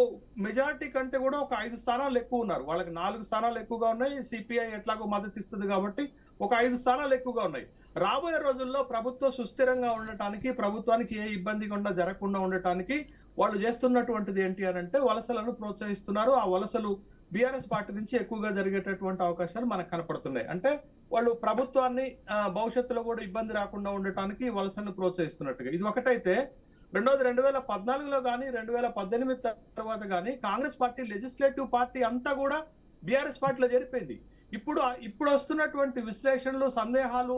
Speaker 5: మెజారిటీ కంటే కూడా ఒక 5 స్థానాలు ఎక్కువ ఉన్నారు. వాళ్ళకి 4 స్థానాలు ఎక్కువగా ఉన్నాయి. సిపిఐ ఎట్లాగో మద్దతు ఇస్తుంది కాబట్టి ఒక 5 స్థానాలు ఎక్కువగా ఉన్నాయి. రాబోయే రోజుల్లో ప్రభుత్వం సుస్థిరంగా ఉండటానికి, ప్రభుత్వానికి ఏ ఇబ్బంది కూడా జరగకుండా ఉండటానికి వాళ్ళు చేస్తున్నటువంటిది ఏంటి అని అంటే వలసలను ప్రోత్సహిస్తున్నారు. ఆ వలసలు బీఆర్ఎస్ పార్టీ నుంచి ఎక్కువగా జరిగేటటువంటి అవకాశాలు మనకు కనపడుతున్నాయి. అంటే వాళ్ళు ప్రభుత్వాన్ని భవిష్యత్తులో కూడా ఇబ్బంది రాకుండా ఉండటానికి వలసలను ప్రోత్సహిస్తున్నట్టుగా ఇది ఒకటైతే, రెండోది 2014లో కానీ 2018 తర్వాత కానీ కాంగ్రెస్ పార్టీ లెజిస్లేటివ్ పార్టీ అంతా కూడా బీఆర్ఎస్ పార్టీలో చేరిపోయింది. ఇప్పుడు వస్తున్నటువంటి విశ్లేషణలు, సందేహాలు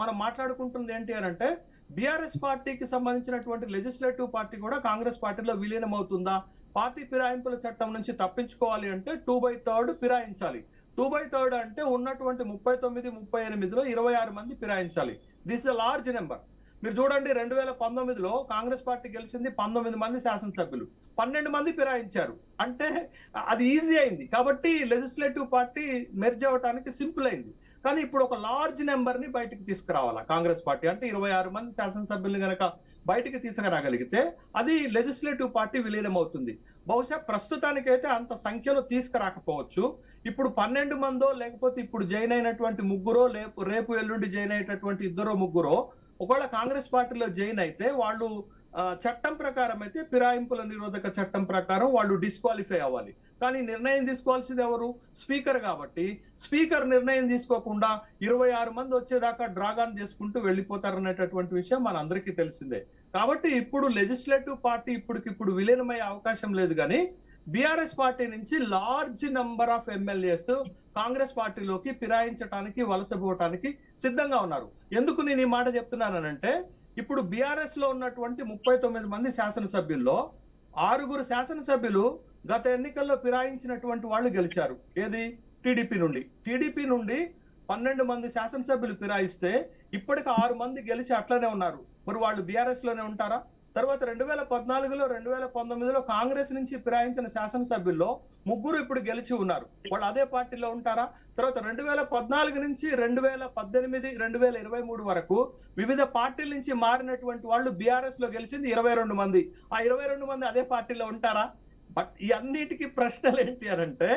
Speaker 5: మనం మాట్లాడుకుంటుంది ఏంటి అని అంటే బీఆర్ఎస్ పార్టీకి సంబంధించినటువంటి లెజిస్లేటివ్ పార్టీ కూడా కాంగ్రెస్ పార్టీలో విలీనం అవుతుందా? పార్టీ ఫిరాయింపుల చట్టం నుంచి తప్పించుకోవాలి అంటే 2/3 ఫిరాయించాలి. 2/3 అంటే ఉన్నటువంటి 39, 38లో 26 మంది ఫిరాయించాలి. This is large number. మీరు చూడండి 2019లో కాంగ్రెస్ పార్టీ గెలిచింది 19 మంది శాసనసభ్యులు, 12 మంది ఫిరాయించారు. అంటే అది ఈజీ అయింది కాబట్టి లెజిస్లేటివ్ పార్టీ మెర్జ్ అవ్వడానికి సింపుల్ అయింది. కానీ ఇప్పుడు ఒక లార్జ్ నెంబర్ ని బయటికి తీసుకురావాలా కాంగ్రెస్ పార్టీ అంటే 26 మంది శాసనసభ్యులు గనక బయటికి తీసుకురాగలిగితే అది లెజిస్లేటివ్ పార్టీ విలీనం అవుతుంది. బహుశా ప్రస్తుతానికైతే అంత సంఖ్యలో తీసుకురాకపోవచ్చు. ఇప్పుడు 12 మందో లేకపోతే ఇప్పుడు జాయిన్ అయినటువంటి 3 రేపు ఎల్లుండి జాయిన్ అయ్యేటటువంటి 2-3 ఒకవేళ కాంగ్రెస్ పార్టీలో జాయిన్ అయితే వాళ్ళు చట్టం ప్రకారం అయితే ఫిరాయింపుల నిరోధక చట్టం ప్రకారం వాళ్ళు డిస్క్వాలిఫై అవ్వాలి. కానీ నిర్ణయం తీసుకోవాల్సింది ఎవరు? స్పీకర్. కాబట్టి స్పీకర్ నిర్ణయం తీసుకోకుండా 26 మంది వచ్చేదాకా డ్రాగాన్ చేసుకుంటూ వెళ్ళిపోతారనేటటువంటి విషయం మన అందరికీ తెలిసిందే. కాబట్టి ఇప్పుడు లెజిస్లేటివ్ పార్టీ ఇప్పటికిప్పుడు విలీనమయ్యే అవకాశం లేదు. కానీ బీఆర్ఎస్ పార్టీ నుంచి large number of MLAs Congress పార్టీలోకి ఫిరాయించడానికి, వలసపోవటానికి సిద్ధంగా ఉన్నారు. ఎందుకు నేను ఈ మాట చెప్తున్నానంటే ఇప్పుడు బీఆర్ఎస్ లో ఉన్నటువంటి 39 మంది శాసనసభ్యుల్లో 6 శాసనసభ్యులు గత ఎన్నికల్లో ఫిరాయించినటువంటి వాళ్ళు గెలిచారు. ఏది? టీడీపీ నుండి 12 మంది శాసనసభ్యులు ఫిరాయిస్తే ఇప్పటికి 6 మంది గెలిచి అట్లనే ఉన్నారు. మరి వాళ్ళు బీఆర్ఎస్ లోనే ఉంటారా? తర్వాత 2014లో 2019లో కాంగ్రెస్ నుంచి ఫిరాయించిన శాసనసభ్యుల్లో 3 ఇప్పుడు గెలిచి ఉన్నారు. వాళ్ళు అదే పార్టీలో ఉంటారా? తర్వాత 2014 నుంచి 2018, 2023 వరకు వివిధ పార్టీల నుంచి మారినటువంటి వాళ్ళు బీఆర్ఎస్ లో గెలిచింది 22 మంది. ఆ 22 మంది అదే పార్టీలో ఉంటారా? బట్ ఈ అన్నిటికీ ప్రశ్నలు ఏంటి అనంటే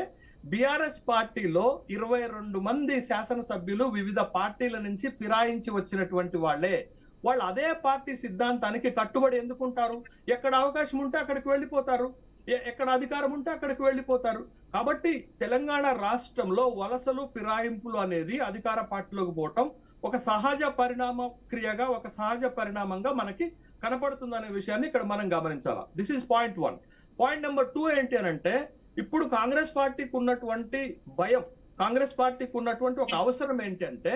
Speaker 5: బీఆర్ఎస్ పార్టీలో 22 మంది శాసనసభ్యులు వివిధ పార్టీల నుంచి ఫిరాయించి వచ్చినటువంటి వాళ్ళే. వాళ్ళు అదే పార్టీ సిద్ధాంతానికి కట్టుబడి ఎందుకుంటారు? ఎక్కడ అవకాశం ఉంటే అక్కడికి వెళ్ళిపోతారు, ఎక్కడ అధికారం ఉంటే అక్కడికి వెళ్ళిపోతారు. కాబట్టి తెలంగాణ రాష్ట్రంలో వలసలు, ఫిరాయింపులు అనేది అధికార పార్టీలోకి పోవటం ఒక సహజ పరిణామ క్రియగా, ఒక సహజ పరిణామంగా మనకి కనపడుతుందనే విషయాన్ని ఇక్కడ మనం గమనించాలా. This is point 1. Point number 2 ఏంటి అనంటే ఇప్పుడు కాంగ్రెస్ పార్టీకి ఉన్నటువంటి భయం, కాంగ్రెస్ పార్టీకి ఉన్నటువంటి ఒక అవసరం ఏంటంటే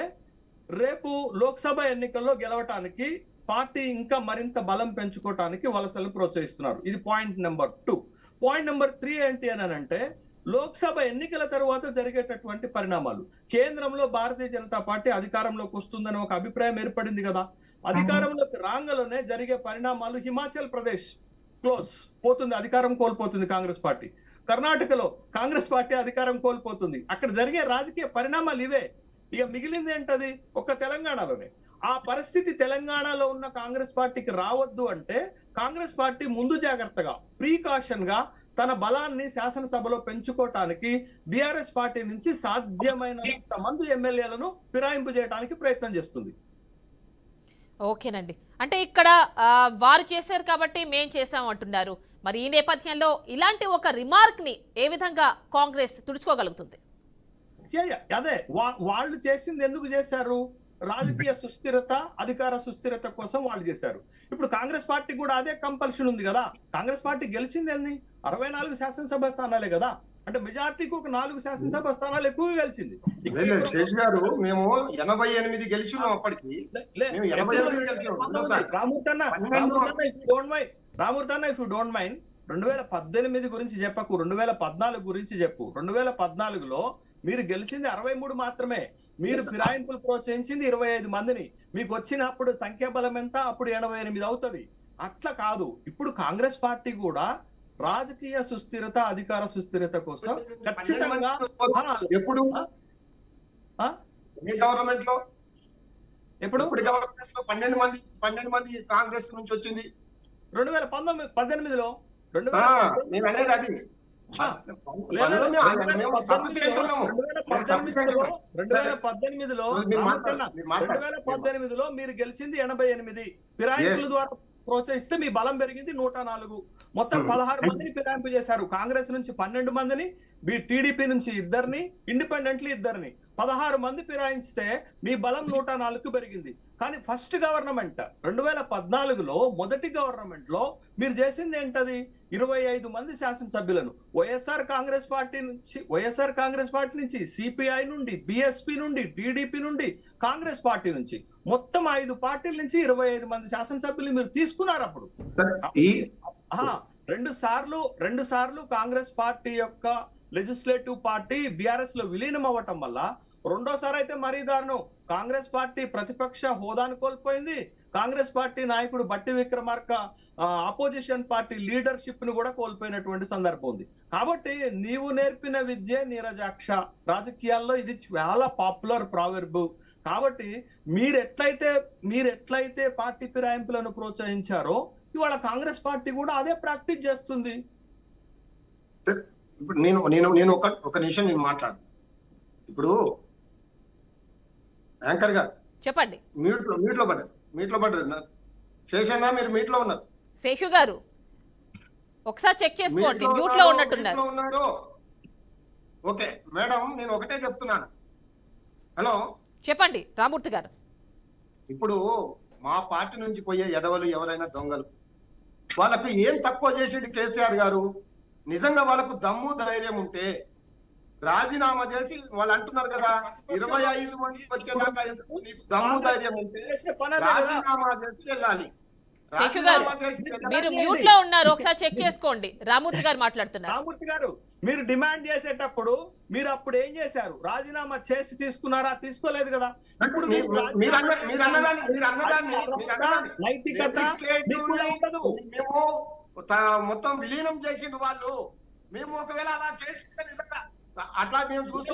Speaker 5: రేపు లోక్సభ ఎన్నికల్లో గెలవటానికి పార్టీ ఇంకా మరింత బలం పెంచుకోవటానికి వలసలు ప్రోత్సహిస్తున్నారు. ఇది పాయింట్ నెంబర్ 2. పాయింట్ నెంబర్ 3 ఏంటి అని అంటే లోక్సభ ఎన్నికల తర్వాత జరిగేటటువంటి పరిణామాలు. కేంద్రంలో భారతీయ జనతా పార్టీ అధికారంలోకి వస్తుందని ఒక అభిప్రాయం ఏర్పడింది కదా. అధికారంలోకి రాంగలోనే జరిగే పరిణామాలు, హిమాచల్ ప్రదేశ్ క్లోజ్ పోతుంది, అధికారం కోల్పోతుంది కాంగ్రెస్ పార్టీ. కర్ణాటకలో కాంగ్రెస్ పార్టీ అధికారం కోల్పోతుంది. అక్కడ జరిగే రాజకీయ పరిణామాలు ఇవే. ఇక మిగిలింది ఏంటది? ఒక్క తెలంగాణలోనే. ఆ పరిస్థితి తెలంగాణలో ఉన్న కాంగ్రెస్ పార్టీకి రావద్దు అంటే కాంగ్రెస్ పార్టీ ముందు జాగ్రత్తగా ప్రీకాషన్ గా తన బలాన్ని శాసనసభలో పెంచుకోవటానికి బీఆర్ఎస్ పార్టీ నుంచి సాధ్యమైనంత మంది ఎమ్మెల్యేలను ఫిరాయింపు చేయడానికి ప్రయత్నం చేస్తుంది.
Speaker 1: ఓకేనండి, అంటే ఇక్కడ వారు చేశారు కాబట్టి మేం చేశాం అంటున్నారు. మరి ఈ నేపథ్యంలో ఇలాంటి ఒక రిమార్క్ ని ఏ విధంగా కాంగ్రెస్ తుడుచుకోగలుగుతుంది?
Speaker 5: అదే వాళ్ళు చేసింది ఎందుకు చేశారు? రాజకీయ సుస్థిరత, అధికార సుస్థిరత కోసం వాళ్ళు చేశారు. ఇప్పుడు కాంగ్రెస్ పార్టీ కూడా అదే కంపల్షన్ ఉంది కదా. కాంగ్రెస్ పార్టీ గెలిచింది ఏంది? 64 శాసనసభ స్థానాలే కదా. అంటే మెజార్టీకి ఒక 4 శాసనసభ స్థానాలు ఎక్కువ గెలిచింది.
Speaker 2: శేష్ గారు మేము 88 గెలిచినాం అప్పటికి.
Speaker 5: రామూర్తన్న ఇఫ్ యూ డోంట్ మైండ్ 2018 గురించి చెప్పకు, 2014 గురించి చెప్పు. 2014లో మీరు గెలిచింది 63 మాత్రమే. మీరు ఫిరాయింపులు ప్రోత్సహించింది 25 మందిని. మీకు వచ్చినప్పుడు సంఖ్యాబలం ఎంత? అప్పుడు 88 అవుతుంది. అట్లా కాదు. ఇప్పుడు కాంగ్రెస్ పార్టీ కూడా రాజకీయ సుస్థిరత, అధికార సుస్థిరత కోసం ఖచ్చితంగా
Speaker 2: ఎప్పుడు గవర్నమెంట్ లో
Speaker 5: ఎప్పుడు
Speaker 2: గవర్నమెంట్ లో 12 మంది కాంగ్రెస్ నుంచి వచ్చింది
Speaker 5: 2018లో.
Speaker 2: నేను అనేది అది
Speaker 5: 2018లో మీరు గెలిచింది 88. ఫిరాయింపుల ద్వారా ప్రోత్సహిస్తే మీ బలం పెరిగింది 104. మొత్తం 16 మందిని ఫిరాయింపు చేశారు. కాంగ్రెస్ నుంచి 12 మందిని, టీడీపీ నుంచి 2, ఇండిపెండెంట్లీ 2, 16 మంది ఫిరాయించితే మీ బలం 104కు పెరిగింది. కానీ ఫస్ట్ గవర్నమెంట్ 2014లో మొదటి గవర్నమెంట్ లో మీరు చేసింది ఏంటది? 25 మంది శాసనసభ్యులను వైఎస్ఆర్ కాంగ్రెస్ పార్టీ నుంచి, సిపిఐ నుండి, బిఎస్పి నుండి, టీడీపీ నుండి, కాంగ్రెస్ పార్టీ నుంచి, మొత్తం 5 పార్టీల నుంచి 25 మంది శాసనసభ్యులు మీరు తీసుకున్నారు. అప్పుడు 2 సార్లు కాంగ్రెస్ పార్టీ యొక్క లెజిస్లేటివ్ పార్టీ బీఆర్ఎస్ లో విలీనం అవ్వటం వల్ల రెండోసారి అయితే మరీ దారుణం. కాంగ్రెస్ పార్టీ ప్రతిపక్ష హోదాను కోల్పోయింది. కాంగ్రెస్ పార్టీ నాయకుడు బట్టి విక్రమార్క ఆపోజిషన్ పార్టీ లీడర్షిప్ ను కూడా కోల్పోయినటువంటి సందర్భం ఉంది. కాబట్టి నీవు నేర్పిన విద్య నీరజాక్ష. రాజకీయాల్లో ఇది చాలా పాపులర్ ప్రావెర్బ్. కాబట్టి మీరెట్లయితే పార్టీ ఫిరాయింపులను ప్రోత్సహించారో ఇవాళ కాంగ్రెస్ పార్టీ కూడా అదే ప్రాక్టీస్ చేస్తుంది.
Speaker 2: ఇప్పుడు నేను ఒక నిమిషం నేను మాట్లాడు. ఇప్పుడు యాంకర్ గారు
Speaker 1: చెప్పండి.
Speaker 2: మీట్లో పడ్డారు. శేషన్న మీరు మీట్లో ఉన్నారు.
Speaker 1: శేషు గారు ఒకసారి చెక్ చేసుకోండి, మ్యూట్ లో ఉన్నట్టున్నారు.
Speaker 2: ఓకే మేడం, నేను ఒకటే చెప్తున్నాను. హలో
Speaker 1: చెప్పండి రామూర్తి గారు.
Speaker 2: ఇప్పుడు మా పార్టీ నుంచి పోయే ఎదవలు ఎవరైనా దొంగలు, వాళ్ళకు ఏం తక్కువ చేసేది కేసీఆర్ గారు? నిజంగా వాళ్ళకు దమ్ము ధైర్యం ఉంటే రాజీనామా చేసి, వాళ్ళు అంటున్నారు కదా 25 మంది వచ్చేదాకా నీకు దమ్ము ధైర్యం ఉంటే రాజీనామా చేసి వెళ్ళాలి.
Speaker 1: శేషు గారు మీరు మ్యూట్ లో ఉన్నారు, ఒకసారి చెక్ చేసుకోండి. రామూర్తి గారు మాట్లాడుతున్నారు.
Speaker 5: రామూర్తి గారు మీరు డిమాండ్ చేసేటప్పుడు మీరు అప్పుడు ఏం చేశారు? రాజీనామా చేసి తీసుకున్నారా? తీసుకోలేదు కదా. ఇప్పుడు నైతికత
Speaker 2: మేము మొత్తం విలీనం చేసిండు వాళ్ళు. మేము ఒకవేళ అలా చేసింటే నిజంగా అట్లా మేము చూస్తూ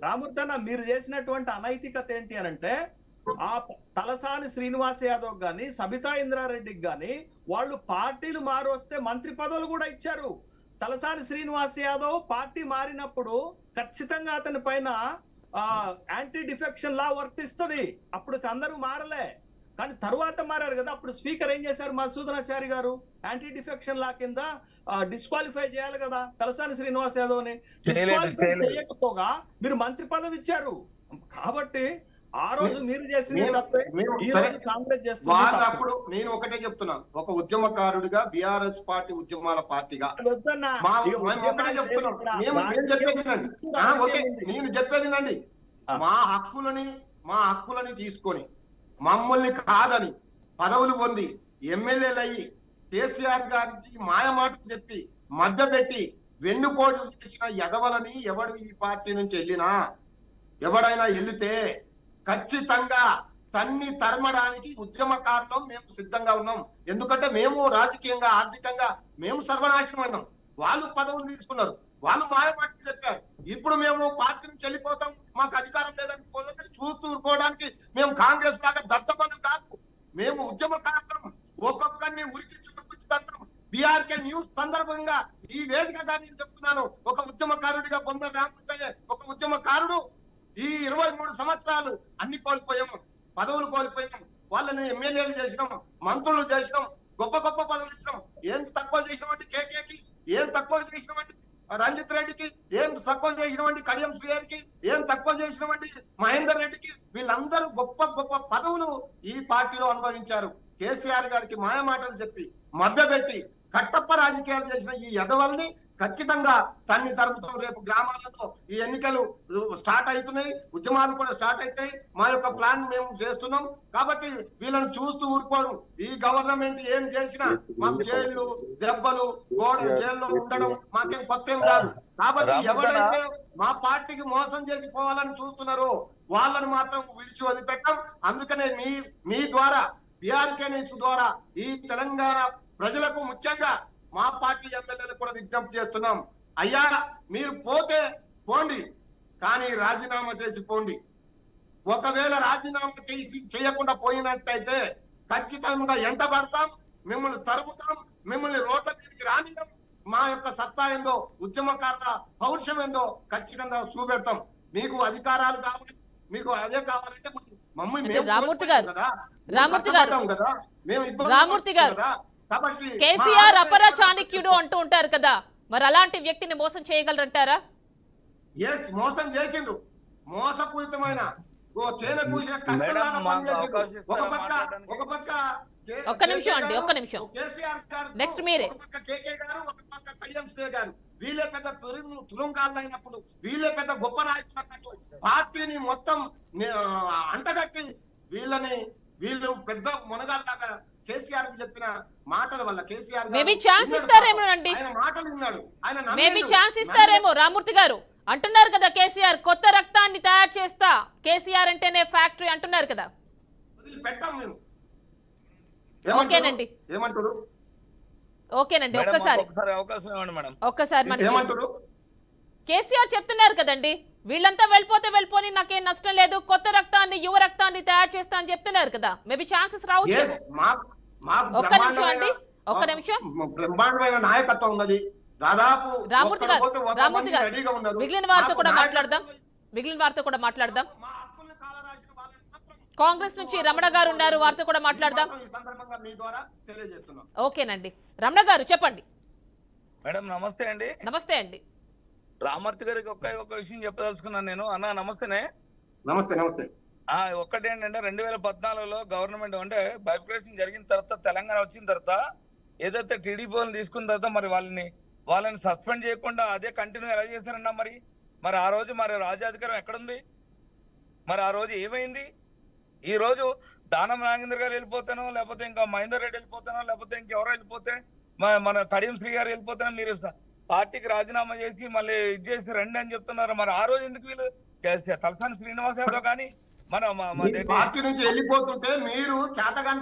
Speaker 5: రామూర్తన్న మీరు చేసినటువంటి అనైతికత ఏంటి అనంటే, ఆ తలసాని శ్రీనివాస్ యాదవ్ గాని, సబితా ఇంద్రారెడ్డికి గాని వాళ్ళు పార్టీలు మారి వస్తే మంత్రి పదవులు కూడా ఇచ్చారు. తలసాని శ్రీనివాస్ యాదవ్ పార్టీ మారినప్పుడు ఖచ్చితంగా అతని పైన యాంటీ డిఫెక్షన్ లా వర్తిస్తుంది. అప్పుడు అందరూ మారలే, కానీ తరువాత మారారు కదా. అప్పుడు స్పీకర్ ఏం చేశారు? మధుసూదనాచారి గారు యాంటీ డిఫెక్షన్ లా కింద డిస్క్వాలిఫై చేయాలి కదా తలసాని శ్రీనివాస్ యాదవ్ ని. చేయకపోగా మీరు మంత్రి పదవి ఇచ్చారు. కాబట్టి ఆ రోజు మీరు చేసింది కాంగ్రెస్ చేస్తుంది.
Speaker 2: అప్పుడు నేను ఒకటే చెప్తున్నాను, ఒక ఉద్యమకారుడిగా, బిఆర్ఎస్ పార్టీ ఉద్యమాల పార్టీగా నేను చెప్పేది మా హక్కులని తీసుకొని మమ్మల్ని కాదని పదవులు పొంది ఎమ్మెల్యేలు అయ్యి కేసీఆర్ గారికి మాయమాటలు చెప్పి మధ్యపెట్టి వెన్నుపోటు చేసిన ఎదవలని ఎవడు ఈ పార్టీ నుంచి వెళ్ళినా, ఎవడైనా వెళితే ఖచ్చితంగా తన్ని తరమడానికి ఉద్యమకారులం మేము సిద్ధంగా ఉన్నాం. ఎందుకంటే మేము రాజకీయంగా, ఆర్థికంగా మేము సర్వనాశనం అయినాం. వాళ్ళు పదవులు తీసుకున్నారు. వాళ్ళు మాయమాటలు చెప్పారు. ఇప్పుడు మేము పార్టీ నుంచి వెళ్ళిపోతాం, మాకు అధికారం లేదని పోదని చూస్తూ ఊరుకోవడానికి మేము కాంగ్రెస్ లాగా దత్తమని కాదు, మేము ఉద్యమకారులం. ఒక్కొక్కరిని ఉరికించి తంత్రం. బీఆర్కే న్యూస్ సందర్భంగా ఈ వేదికగా నేను చెప్తున్నాను, ఒక ఉద్యమకారుడిగా బొమ్మ రామకృష్ణయ్య ఒక ఉద్యమకారుడు. ఈ 23 సంవత్సరాలు అన్ని కోల్పోయాం, పదవులు కోల్పోయాం, వాళ్ళని ఎమ్మెల్యేలు చేసినాం, మంత్రులు చేసినాం, గొప్ప గొప్ప పదవులు ఇచ్చినాం. ఏం తక్కువ చేసినామంటే కేకేకి, ఏం తక్కువ చేసినామంటే రంజిత్ రెడ్డికి, ఏం తక్కువ చేసినామంటే కడియం శ్రీహరికి, ఏం తక్కువ చేసినామంటే మహేందర్ రెడ్డికి. వీళ్ళందరూ గొప్ప గొప్ప పదవులు ఈ పార్టీలో అనుభవించారు. కేసీఆర్ గారికి మాయ మాటలు చెప్పి మభ్యపెట్టి కట్టప్ప రాజకీయాలు చేసిన ఈ యదవల్ని ఖచ్చితంగా తన్ని తరుపుతాం. రేపు గ్రామాలలో ఈ ఎన్నికలు స్టార్ట్ అవుతున్నాయి, ఉద్యమాలు కూడా స్టార్ట్ అవుతాయి. మా యొక్క ప్లాన్ మేము చేస్తున్నాం కాబట్టి వీళ్ళని చూస్తూ ఊరుకోవడం. ఈ గవర్నమెంట్ ఏం చేసినా మాకు జైళ్ళు, దెబ్బలు, గోడ జైల్లో ఉండడం మాకేం కొత్త ఏం కాదు. కాబట్టి ఎవరైతే మా పార్టీకి మోసం చేసి పోవాలని చూస్తున్నారో వాళ్ళని మాత్రం విడిచి వదిలిపెట్టాం. అందుకనే మీ ద్వారా, బీఆర్కే న్యూస్ ద్వారా ఈ తెలంగాణ ప్రజలకు, ముఖ్యంగా మా పార్టీ ఎమ్మెల్యేలకు కూడా విజ్ఞప్తి చేస్తున్నాం. అయ్యా, మీరు పోతే పోండి, కానీ రాజీనామా చేసి పోండి. ఒకవేళ రాజీనామా చేయకుండా పోయినట్టయితే ఖచ్చితంగా ఎంటబడతాం, మిమ్మల్ని తరుముతాం, మిమ్మల్ని రోడ్ల మీదకి రానియం. మా యొక్క సత్తా ఏందో, ఉద్యమకారుల పౌరుషం ఏందో ఖచ్చితంగా చూపెడతాం. మీకు అధికారాలు కావాలి, మీకు అదే కావాలంటే మమ్మల్ని
Speaker 1: రామూర్తి గారు,
Speaker 2: కదా, మేము
Speaker 1: రామూర్తి గారు,
Speaker 2: కాబట్టి
Speaker 1: కేసీఆర్ అపర చాణక్యుడు అంటూ ఉంటారు కదా, మరి అలాంటి వ్యక్తిని మోసం చేయగలరంటారా?
Speaker 2: ఎస్, మోసం చేసిండు. మోసపూరితమైన తేనె పూసిన ఒక పక్క
Speaker 1: ఒక్క నిమిషం అండి, ఒక్క నిమిషం.
Speaker 2: కేసీఆర్ గారు,
Speaker 1: నెక్స్ట్ మీరే.
Speaker 2: ఒక పక్క కేకే గారు, ఒక పక్క కడియం శ్రీ గారు. వీళ్ళే పెద్ద తురుంగాళ్ళు అయినప్పుడు, వీళ్ళే పెద్ద గొప్ప నాయకులు అన్నట్టు పార్టీని మొత్తం అంటగట్టి వీళ్ళు పెద్ద మునగాళ్ళగా కేసీఆర్ కి చెప్పిన మాటల వల్ల కేసీఆర్
Speaker 1: మేబీ ఛాన్స్ ఇస్తారేమో అండి,
Speaker 2: ఆయన మాటలు విన్నాడు, ఆయన
Speaker 1: మేబీ ఛాన్స్ ఇస్తారేమో. రామూర్తి గారు అంటున్నారు కదా, కేసీఆర్ కొత్త రక్తాన్ని తయారు చేస్తా, కేసీఆర్ అంటేనే ఫ్యాక్టరీ అంటున్నారు కదా.
Speaker 2: పెట్టాం మేము.
Speaker 1: ఓకేనండి,
Speaker 2: ఏమంటారు?
Speaker 1: ఓకేనండి, ఒక్కసారి
Speaker 6: అవకాశం ఇవ్వండి మేడం.
Speaker 1: ఒక్కసారి
Speaker 2: ఏమంటారు?
Speaker 1: కేసీఆర్ చెప్తున్నారు కదండి, వీళ్ళంతా వెళ్ళిపోని నాకేం నష్టం లేదు, కొత్త రక్తాన్ని, యువ రక్తాన్ని తయారు చేస్తా అని చెప్తున్నారు కదా. మేబీ ఛాన్సెస్ రావచ్చు. ఒక్క నిమిషం అండి, ఒక్క నిమిషం.
Speaker 2: బ్రహ్మాండమైన నాయకత్వం ఉన్నది. దాదాపు
Speaker 1: రామూర్తి గారు, మిగిలిన వారితో కూడా మాట్లాడదాం. కాంగ్రెస్ నుంచి రమణ గారు ఉన్నారు, వారితో కూడా మాట్లాడదాం. ఓకేనండి, రమణ గారు చెప్పండి.
Speaker 6: మేడం నమస్తే అండి.
Speaker 1: నమస్తే అండి.
Speaker 6: రామూర్తి గారికి ఒక విషయం చెప్పదలుచుకున్నాను నేను. అన్న నమస్తేనే.
Speaker 2: నమస్తే. నమస్తే.
Speaker 6: ఒక్కటేంటంటే 2014లో గవర్నమెంట్ అంటే బైఫర్కేషన్ జరిగిన తర్వాత, తెలంగాణ వచ్చిన తర్వాత ఏదైతే టీడీపీ వాళ్ళని తీసుకున్న తర్వాత మరి వాళ్ళని సస్పెండ్ చేయకుండా అదే కంటిన్యూ ఎలా చేశారన్నా? మరి ఆ రోజు మరి రాజ్యాధికారం ఎక్కడుంది? మరి ఆ రోజు ఏమైంది? ఈ రోజు దానం నాగేంద్ర గారు వెళ్ళిపోతానో, లేకపోతే ఇంకా మహేందర్ రెడ్డి వెళ్ళిపోతానో, లేకపోతే ఇంకెవరో వెళ్ళిపోతే, మన కడియం శ్రీ గారు వెళ్ళిపోతానో, మీరు పార్టీకి రాజీనామా చేసి మళ్ళీ ఇది చేసి రండి అని చెప్తున్నారు. మరి ఆ రోజు ఎందుకు వీళ్ళు తలసాని శ్రీనివాస్ యాదవ్ కానీ
Speaker 2: పార్టీ నుంచి వెళ్ళిపోతుంటే మీరు చేతగాని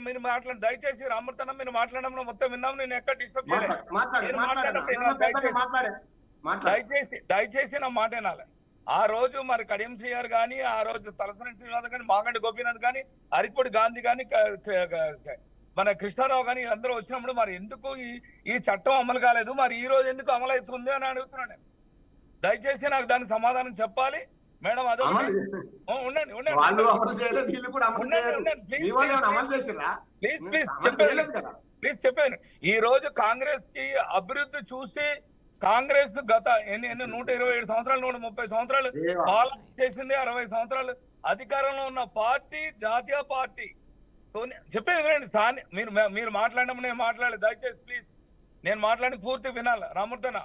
Speaker 6: మీరు మాట్లాడి దయచేసి రామూర్తన్న మీరు మాట్లాడడంలో మొత్తం విన్నాం. నేను ఎక్కడ డిస్టర్బ్ చేయలేదు. దయచేసి నా మాట వినాలి. ఆ రోజు మరి కడియం శ్రీ గారు కానీ, ఆ రోజు తలసాని శ్రీనివాస్ కానీ, మాగంటి గోపీనాథ్ కానీ, అరిపొడి గాంధీ కానీ, మన కృష్ణారావు కానీ అందరూ వచ్చినప్పుడు మరి ఎందుకు ఈ చట్టం అమలు కాలేదు? మరి ఈ రోజు ఎందుకు అమలు అవుతుంది అని అడుగుతున్నాను నేను. దయచేసి నాకు దానికి సమాధానం చెప్పాలి మేడం. అదే ఉండండి ప్లీజ్ చెప్పాను. ఈ రోజు కాంగ్రెస్ కి అభివృద్ధి చూసి, కాంగ్రెస్ గత 127 సంవత్సరాలు 130 సంవత్సరాలు పాలన చేసింది, 60 సంవత్సరాలు అధికారంలో ఉన్న పార్టీ జాతీయ పార్టీ. చెప్పేది వినండి. మీరు మాట్లాడినప్పుడు నేను మాట్లాడలేదు. దయచేసి ప్లీజ్ నేను మాట్లాడి పూర్తి వినాలి. రామూర్తన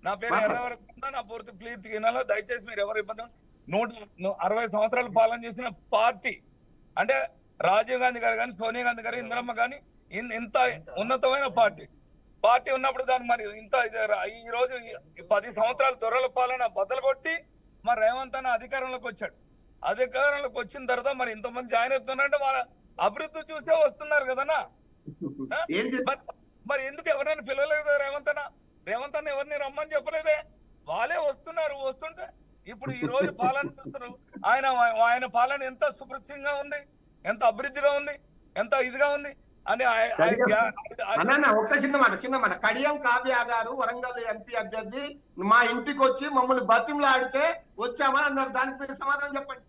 Speaker 6: నా పేరు ఎర్రవరకు నా పూర్తి ప్లీజ్ వినాలి. దయచేసి మీరు ఎవరు ఇబ్బంది 160 సంవత్సరాలు పాలన చేసిన పార్టీ అంటే రాజీవ్ గాంధీ గారు కానీ, సోనియా గాంధీ గారు, ఇందిరమ్మ కానీ, ఇంత ఉన్నతమైన పార్టీ ఉన్నప్పుడు దాన్ని మరి ఇంత ఈ రోజు 10 సంవత్సరాల దొరల పాలన బద్దలు కొట్టి మరి రేవంత్ అన్న అధికారంలోకి వచ్చాడు. అధికారంలోకి వచ్చిన తర్వాత మరి ఇంతమంది జాయిన్ అవుతున్నారంటే వాళ్ళ అభివృద్ధి చూసే వస్తున్నారు కదన్నా.
Speaker 2: ఏం చేద్దాం?
Speaker 6: మరి ఎందుకు ఎవరైనా పిలవలేదు రేవంత్ అన్న ఎవరిని రమ్మని చెప్పలేదే, వాళ్ళే వస్తుంటే ఇప్పుడు ఈ రోజు పాలన చూస్తున్నారు. ఆయన పాలన ఎంత సుభిక్షంగా ఉంది, ఎంత అభివృద్ధిగా ఉంది, ఎంత ఇదిగా ఉంది అని
Speaker 2: అన్న ఒక్క చిన్న మాట కడియం కావ్య గారు వరంగల్ ఎంపీ అభ్యర్థి మా ఇంటికి వచ్చి మమ్మల్ని బతిమలు ఆడితే వచ్చామని అన్నారు. దానికి మీరు సమాధానం చెప్పండి.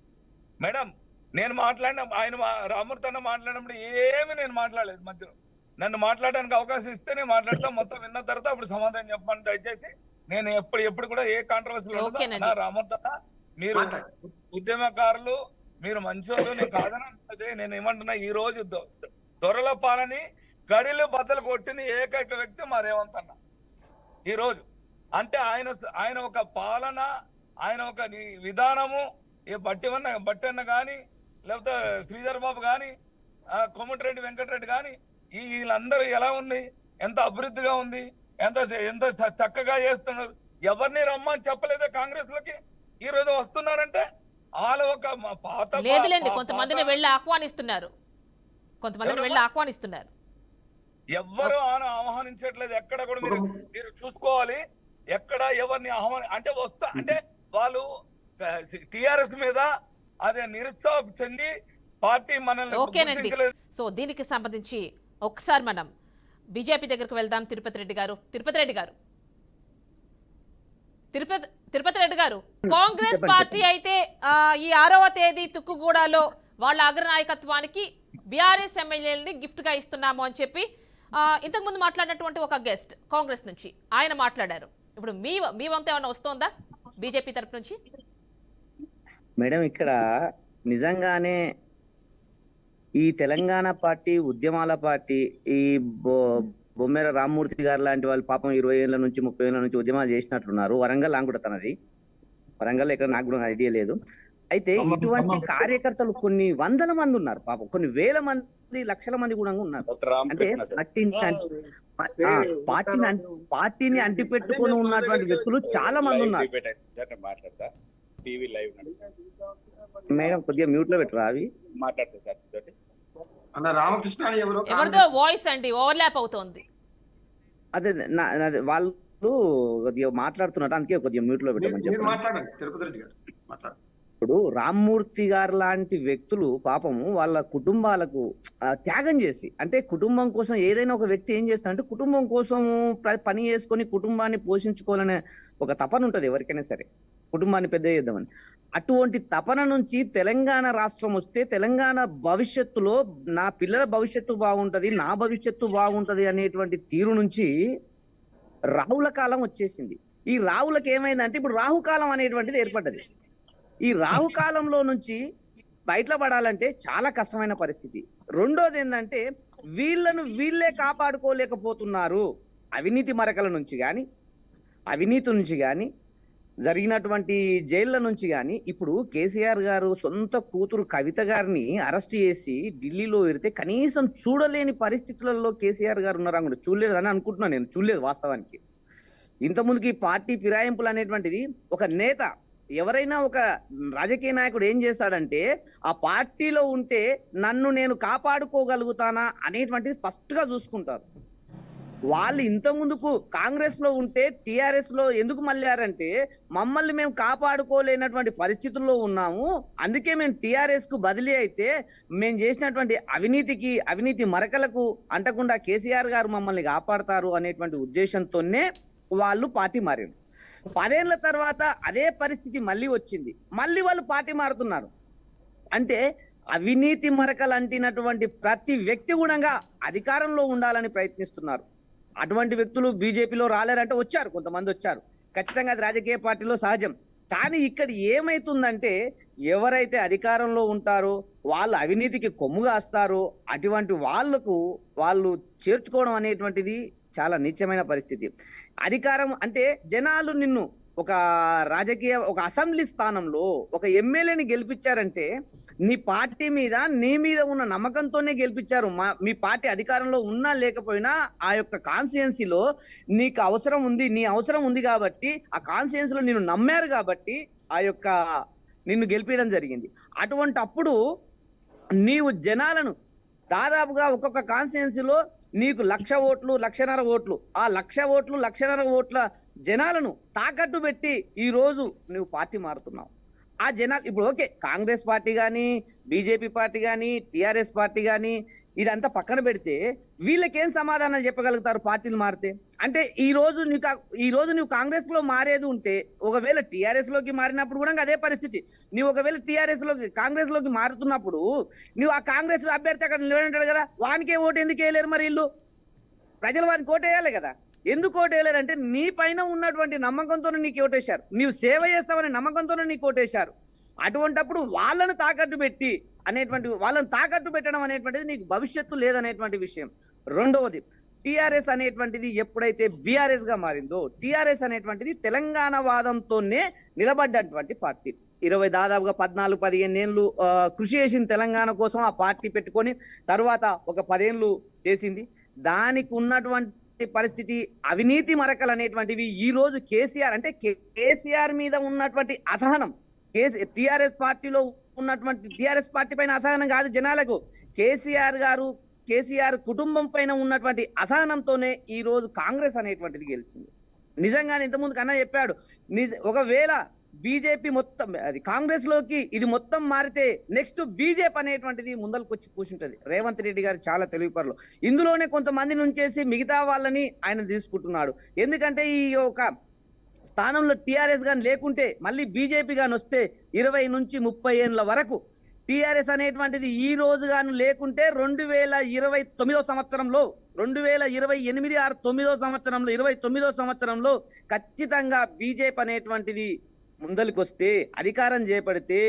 Speaker 6: మేడం నేను మాట్లాడిన ఆయన రామూర్తి అన్న మాట్లాడినప్పుడు ఏమి నేను మాట్లాడలేదు. మధ్యలో నన్ను మాట్లాడడానికి అవకాశం ఇస్తే నేను మాట్లాడతా, మొత్తం విన్న తర్వాత అప్పుడు సమాధానం చెప్పండి దయచేసి. నేను ఎప్పుడు కూడా ఏ కాంట్రవర్సీ ఉండదు. రామూర్తి అన్న మీరు ఉద్యమకారులు, మీరు మంచోళ్ళు, నేను కాదనంటే నేను ఏమంటున్నా, ఈ రోజు దొరల పాలని గడిలు బద్దలు కొట్టిన ఏకైక వ్యక్తి మా రేవంత్ అన్న ఈ రోజు. అంటే ఆయన ఒక పాలన, ఆయన ఒక విధానము, ఏ బట్టన్న కానీ లేకపోతే శ్రీధర్ బాబు కానీ కోమటిరెడ్డి వెంకటరెడ్డి కానీ వీళ్ళందరూ ఎలా ఉంది, ఎంత అభివృద్ధిగా ఉంది, ఎంత చక్కగా చేస్తున్నారు. ఎవరిని రమ్మని చెప్పలేదే కాంగ్రెస్ లోకి. ఈ రోజు వస్తున్నారంటే వాళ్ళ ఒక పాత
Speaker 1: కొంతమందిని వెళ్ళి ఆహ్వానిస్తున్నారు.
Speaker 6: ఎవ్వరు ఆహ్వానించట్లేదు. ఎక్కడ కూడా మీరు చూసుకోవాలి. ఎక్కడ ఎవరిని అంటే అంటే వాళ్ళు టిఆర్ఎస్ మీద అదే నిరుత్సాహం చెంది పార్టీ మనల్ని.
Speaker 1: సో దీనికి సంబంధించి ఒకసారి మనం బీజేపీ దగ్గరకు వెళ్దాం. తిరుపతి రెడ్డి గారు కాంగ్రెస్ పార్టీ అయితే ఈ 6వ తేదీ తుక్కుగూడలో వాళ్ళ అగ్రనాయకత్వానికి బీఆర్ఎస్ ఎమ్మెల్యేలని గిఫ్ట్ గా ఇస్తున్నాము అని చెప్పి ఇంతకుముందు మాట్లాడినటువంటి ఒక గెస్ట్ కాంగ్రెస్ నుంచి ఆయన మాట్లాడారు. ఇప్పుడు మీ వంతు ఏమైనా వస్తోందా బీజేపీ తరపు నుంచి?
Speaker 3: మేడం ఇక్కడ నిజంగానే ఈ తెలంగాణ పార్టీ, ఉద్యమాల పార్టీ, ఈ బొమ్మెర రామ్మూర్తి గారు లాంటి వాళ్ళు పాపం 20 ఏళ్ల నుంచి 30 ఏళ్ల నుంచి ఉద్యమాలు చేసినట్లున్నారు. వరంగల్ నాకు కూడా తనది, వరంగల్ ఎక్కడ నాకు కూడా ఐడియా లేదు. అయితే ఇటువంటి కార్యకర్తలు కొన్ని వందల మంది ఉన్నారు, పాపం కొన్ని వేల మంది, లక్షల మంది కూడా ఉన్నారు. అంటే పార్టీని అంటిపెట్టుకొని ఉన్నటువంటి వ్యక్తులు చాలా మంది ఉన్నారు. మేడం కొద్దిగా మ్యూట్ లో పెట్టరా అవి మాట్లాడితే సార్.
Speaker 2: అన్న రామకృష్ణ
Speaker 1: ఎవరిదో వాయిస్ అండి ఓవర్లాప్ అవుతోంది.
Speaker 3: అదే వాళ్ళు కొద్దిగా మాట్లాడుతున్నారు, అందుకే కొద్దిగా మ్యూట్ లో పెట్టమని చెప్పండి. ఇప్పుడు రామ్మూర్తి గారు లాంటి వ్యక్తులు పాపము వాళ్ళ కుటుంబాలకు త్యాగం చేసి, అంటే కుటుంబం కోసం ఏదైనా ఒక వ్యక్తి ఏం చేస్తాడంటే కుటుంబం కోసం పని చేసుకొని కుటుంబాన్ని పోషించుకోవాలనే ఒక తపన ఉంటది ఎవరికైనా సరే, కుటుంబాన్ని పెద్ద చేద్దామని. అటువంటి తపన నుంచి తెలంగాణ రాష్ట్రం వస్తే తెలంగాణ భవిష్యత్తులో నా పిల్లల భవిష్యత్తు బాగుంటది, నా భవిష్యత్తు బాగుంటది అనేటువంటి తీరు నుంచి రాహుల కాలం వచ్చేసింది. ఈ రాహులకు ఏమైందంటే ఇప్పుడు రాహుకాలం అనేటువంటిది ఏర్పడ్డది. ఈ రాహుకాలంలో నుంచి బయటపడాలంటే చాలా కష్టమైన పరిస్థితి. రెండోది ఏంటంటే వీళ్ళను వీళ్ళే కాపాడుకోలేకపోతున్నారు. అవినీతి మరకల నుంచి కానీ, అవినీతి నుంచి కానీ, జరిగినటువంటి జైళ్ల నుంచి కానీ. ఇప్పుడు కేసీఆర్ గారు సొంత కూతురు కవిత గారిని అరెస్ట్ చేసి ఢిల్లీలో పెడితే కనీసం చూడలేని పరిస్థితులలో కేసీఆర్ గారు ఉన్నారు. కూడా చూడలేదని అనుకుంటున్నాను నేను, చూడలేదు వాస్తవానికి. ఇంతకుముందుకి పార్టీ ఫిరాయింపులు అనేటువంటిది ఒక నేత, ఎవరైనా ఒక రాజకీయ నాయకుడు ఏం చేస్తాడంటే ఆ పార్టీలో ఉంటే నన్ను నేను కాపాడుకోగలుగుతానా అనేటువంటిది ఫస్ట్ గా చూసుకుంటారు. వాళ్ళు ఇంత ముందుకు కాంగ్రెస్ లో ఉంటే టిఆర్ఎస్ లో ఎందుకు మళ్ళారంటే మమ్మల్ని మేము కాపాడుకోలేనటువంటి పరిస్థితుల్లో ఉన్నాము, అందుకే మేము టిఆర్ఎస్ కు బదిలీ అయితే మేము చేసినటువంటి అవినీతి మరకలకు అంటకుండా కేసీఆర్ గారు మమ్మల్ని కాపాడతారు అనేటువంటి ఉద్దేశంతోనే వాళ్ళు పార్టీ మారారు. 10 ఏళ్ల తర్వాత అదే పరిస్థితి మళ్ళీ వచ్చింది, మళ్ళీ వాళ్ళు పార్టీ మారుతున్నారు. అంటే అవినీతి మరకలు అంటినటువంటి ప్రతి వ్యక్తి కూడా అధికారంలో ఉండాలని ప్రయత్నిస్తున్నారు. అటువంటి వ్యక్తులు బీజేపీలో రాలేరంటే వచ్చారు, కొంతమంది వచ్చారు, ఖచ్చితంగా అది రాజకీయ పార్టీలో సహజం. కానీ ఇక్కడ ఏమైతుందంటే ఎవరైతే అధికారంలో ఉంటారో వాళ్ళు అవినీతికి కొమ్ము కాస్తారో అటువంటి వాళ్ళు చేర్చుకోవడం అనేటువంటిది చాలా నీచమైన పరిస్థితి. అధికారం అంటే జనాలు నిన్ను ఒక అసెంబ్లీ స్థానంలో ఒక ఎమ్మెల్యేని గెలిపించారంటే నీ పార్టీ మీద, నీ మీద ఉన్న నమ్మకంతోనే గెలిపించారు. మీ పార్టీ అధికారంలో ఉన్నా లేకపోయినా ఆ యొక్క కాన్స్టిట్యుయెన్సీలో నీకు అవసరం ఉంది, నీ అవసరం ఉంది కాబట్టి ఆ కాన్స్టిట్యుయెన్సీలో నిన్ను నమ్మారు కాబట్టి నిన్ను గెలిపించడం జరిగింది. అటువంటి అప్పుడు నీవు జనాలను దాదాపుగా ఒక్కొక్క కాన్స్టిట్యున్సీలో నీకు 1,00,000 ఓట్లు 1,50,000 ఓట్లు, ఆ 1,00,000 ఓట్లు 1,50,000 ఓట్ల జనాలను తాకట్టు పెట్టి ఈ రోజు నువ్వు పార్టీ మారుతున్నావు. ఆ జనాలు ఇప్పుడు ఓకే, కాంగ్రెస్ పార్టీ కానీ, బీజేపీ పార్టీ కానీ, టిఆర్ఎస్ పార్టీ కానీ ఇదంతా పక్కన పెడితే వీళ్ళకేం సమాధానాలు చెప్పగలుగుతారు పార్టీలు మారితే? అంటే ఈ రోజు నువ్వు కాంగ్రెస్ లో మారేది ఉంటే, ఒకవేళ టిఆర్ఎస్ లోకి మారినప్పుడు కూడా అదే పరిస్థితి. నువ్వు ఒకవేళ కాంగ్రెస్ లోకి మారుతున్నప్పుడు నువ్వు ఆ కాంగ్రెస్ అభ్యర్థి అక్కడ నిలబడి కదా, వానికే ఓటు ఎందుకు వేయలేరు? మరి ఇల్లు ప్రజలు వారికి ఓటు వేయాలి కదా. ఎందుకు ఓటు వేయలేరంటే నీ పైన ఉన్నటువంటి నమ్మకంతోనే నీకు ఓటేశారు, నీవు సేవ చేస్తావనే నమ్మకంతోనే నీకు ఓటేశారు. అటువంటప్పుడు వాళ్ళను తాకట్టు పెట్టడం అనేటువంటిది నీకు భవిష్యత్తు లేదనేటువంటి విషయం. రెండవది, టిఆర్ఎస్ అనేటువంటిది ఎప్పుడైతే బిఆర్ఎస్ గా మారిందో, టిఆర్ఎస్ అనేటువంటిది తెలంగాణ వాదంతోనే నిలబడ్డటువంటి పార్టీ. దాదాపుగా 14-15 ఏళ్ళు కృషి చేసింది తెలంగాణ కోసం. ఆ పార్టీ పెట్టుకొని తర్వాత ఒక 10 ఏళ్ళు చేసింది. దానికి ఉన్నటువంటి పరిస్థితి, అవినీతి మరకలు అనేటువంటివి ఈ రోజు కేసీఆర్ మీద ఉన్నటువంటి అసహనం, టిఆర్ఎస్ పార్టీ పైన అసహనం కాదు జనాలకు, కేసీఆర్ కుటుంబం పైన ఉన్నటువంటి అసహనంతోనే ఈ రోజు కాంగ్రెస్ అనేటువంటిది గెలిచింది. నిజంగానే ఇంతకుముందు కన్నా చెప్పాడు, ఒకవేళ బీజేపీ మొత్తం అది కాంగ్రెస్ లోకి ఇది మొత్తం మారితే నెక్స్ట్ బీజేపీ అనేటువంటిది ముందరకు వచ్చి కూర్చుంటది. రేవంత్ రెడ్డి గారు చాలా తెలివిపరులు. ఇందులోనే కొంతమంది నుంచేసి మిగతా వాళ్ళని ఆయన తీసుకుంటున్నాడు. ఎందుకంటే ఈ ఒక స్థానంలో టిఆర్ఎస్ గాని లేకుంటే, మళ్ళీ బీజేపీ గాని వస్తే 20 నుంచి 30 ఏళ్ల వరకు టిఆర్ఎస్ అనేటువంటిది ఈ రోజు గాను లేకుంటే 2029 సంవత్సరంలో 29వ సంవత్సరంలో ఖచ్చితంగా బీజేపీ అనేటువంటిది ముందరికి వస్తే, అధికారం చేపడితే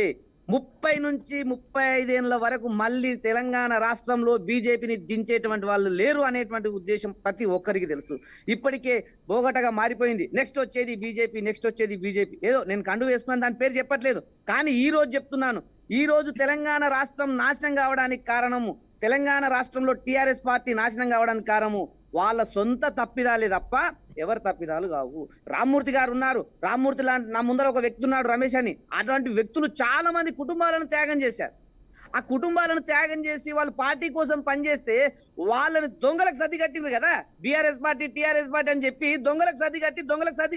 Speaker 3: 30 నుంచి 35 ఏళ్ల వరకు మళ్ళీ తెలంగాణ రాష్ట్రంలో బీజేపీని దించేటువంటి వాళ్ళు లేరు అనేటువంటి ఉద్దేశం ప్రతి ఒక్కరికి తెలుసు. ఇప్పటికే బోగటగా మారిపోయింది. నెక్స్ట్ వచ్చేది బీజేపీ. ఏదో నేను కండు వేసుకుని దాని పేరు చెప్పట్లేదు, కానీ ఈ రోజు చెప్తున్నాను, ఈ రోజు తెలంగాణ రాష్ట్రం నాశనం కావడానికి కారణము, తెలంగాణ రాష్ట్రంలో టిఆర్ఎస్ పార్టీ నాశనం కావడానికి కారణము వాళ్ళ సొంత తప్పిదాలే తప్ప ఎవరి తప్పిదాలు కావు. రామ్మూర్తి గారు ఉన్నారు, రామ్మూర్తి లాంటి నా ముందర ఒక వ్యక్తి ఉన్నాడు రమేష్ అని. అటువంటి వ్యక్తులు చాలా మంది కుటుంబాలను త్యాగం చేశారు. ఆ కుటుంబాలను త్యాగం చేసి వాళ్ళు పార్టీ కోసం పనిచేస్తే వాళ్ళని దొంగలకు సర్ది కట్టిండ్రు కదా, బీఆర్ఎస్ పార్టీ టిఆర్ఎస్ పార్టీ అని చెప్పి దొంగలకు సర్ది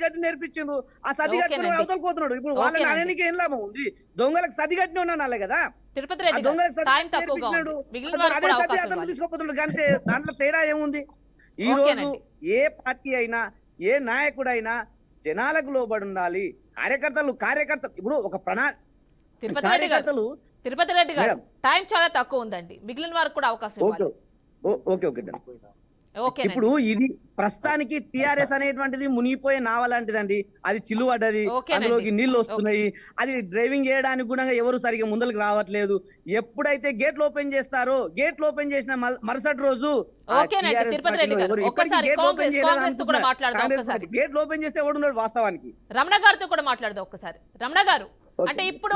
Speaker 3: కట్టి నేర్పించిండ్రు. ఆ సర్ది కట్టి అవతలపోతున్నాడు. ఇప్పుడు వాళ్ళని అనేనికి ఏం లాభం ఉంది? దొంగలకు సర్ది కట్టిన ఉన్నాను కదా, తీసుకోపోతున్నాడు. కానీ దాంట్లో తేడా ఏముంది? ఈ రోజు ఏ పార్టీ అయినా, ఏ నాయకుడైనా జనాలకు లోబడి ఉండాలి. కార్యకర్తలు ఇప్పుడు ఒక
Speaker 1: తిరుపతి రెడ్డి గారు టైం చాలా తక్కువ ఉందండి, మిగిలిన వారికి కూడా అవకాశం ఇవ్వాలి.
Speaker 3: ఇప్పుడు ఇది ప్రస్తుతానికి టిఆర్ఎస్ అనేటువంటిది మునిగిపోయే నావలాంటిదండి. అది చిల్లుపడ్డది, అందులోకి నీళ్లు వస్తున్నాయి. అది డ్రైవింగ్ చేయడానికి కూడా ఎవరు సరిగా ముందరికి రావట్లేదు. ఎప్పుడైతే గేట్లు ఓపెన్ చేస్తారో, గేట్లు ఓపెన్ చేసిన మరుసటి రోజు గేట్లు ఓపెన్ చేస్తే ఎవడున్నాడు వాస్తవానికి?
Speaker 1: రమణ గారితో కూడా మాట్లాడదాం ఒక్కసారి. రమణ గారు, అంటే ఇప్పుడు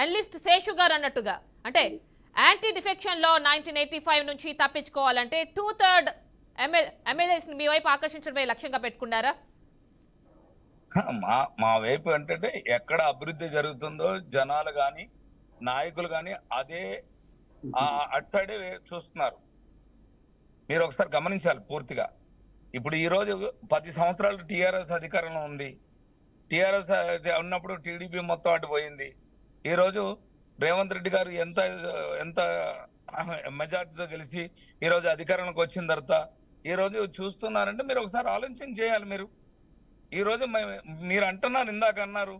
Speaker 1: అనలిస్ట్ శేషు గారు అన్నట్టుగా, అంటే యాంటీ డిఫెక్షన్ లో 1985 నుంచి తప్పించుకోవాలంటే 2/3 ఎమ్మెల్యేస్ మీ వైపు ఆకర్షించడమే లక్ష్యంగా పెట్టుకున్నారా?
Speaker 6: మా వైపు ఏంటంటే ఎక్కడ అభివృద్ధి జరుగుతుందో జనాలు గాని నాయకులు గాని అదే అట్టడే చూస్తున్నారు. మీరు ఒకసారి గమనించాలి పూర్తిగా. ఇప్పుడు ఈ రోజు 10 సంవత్సరాలు టిఆర్ఎస్ అధికారంలో ఉంది. టిఆర్ఎస్ ఉన్నప్పుడు టీడీపీ మొత్తం అటు పోయింది. ఈ రోజు రేవంత్ రెడ్డి గారు ఎంత మెజార్టీతో గెలిచి ఈ రోజు అధికారంలోకి వచ్చిన తర్వాత ఈ రోజు చూస్తున్నారంటే మీరు ఒకసారి ఆలోచన చేయాలి. మీరు ఈ రోజు మీరు అంటున్నారు, ఇందాక అన్నారు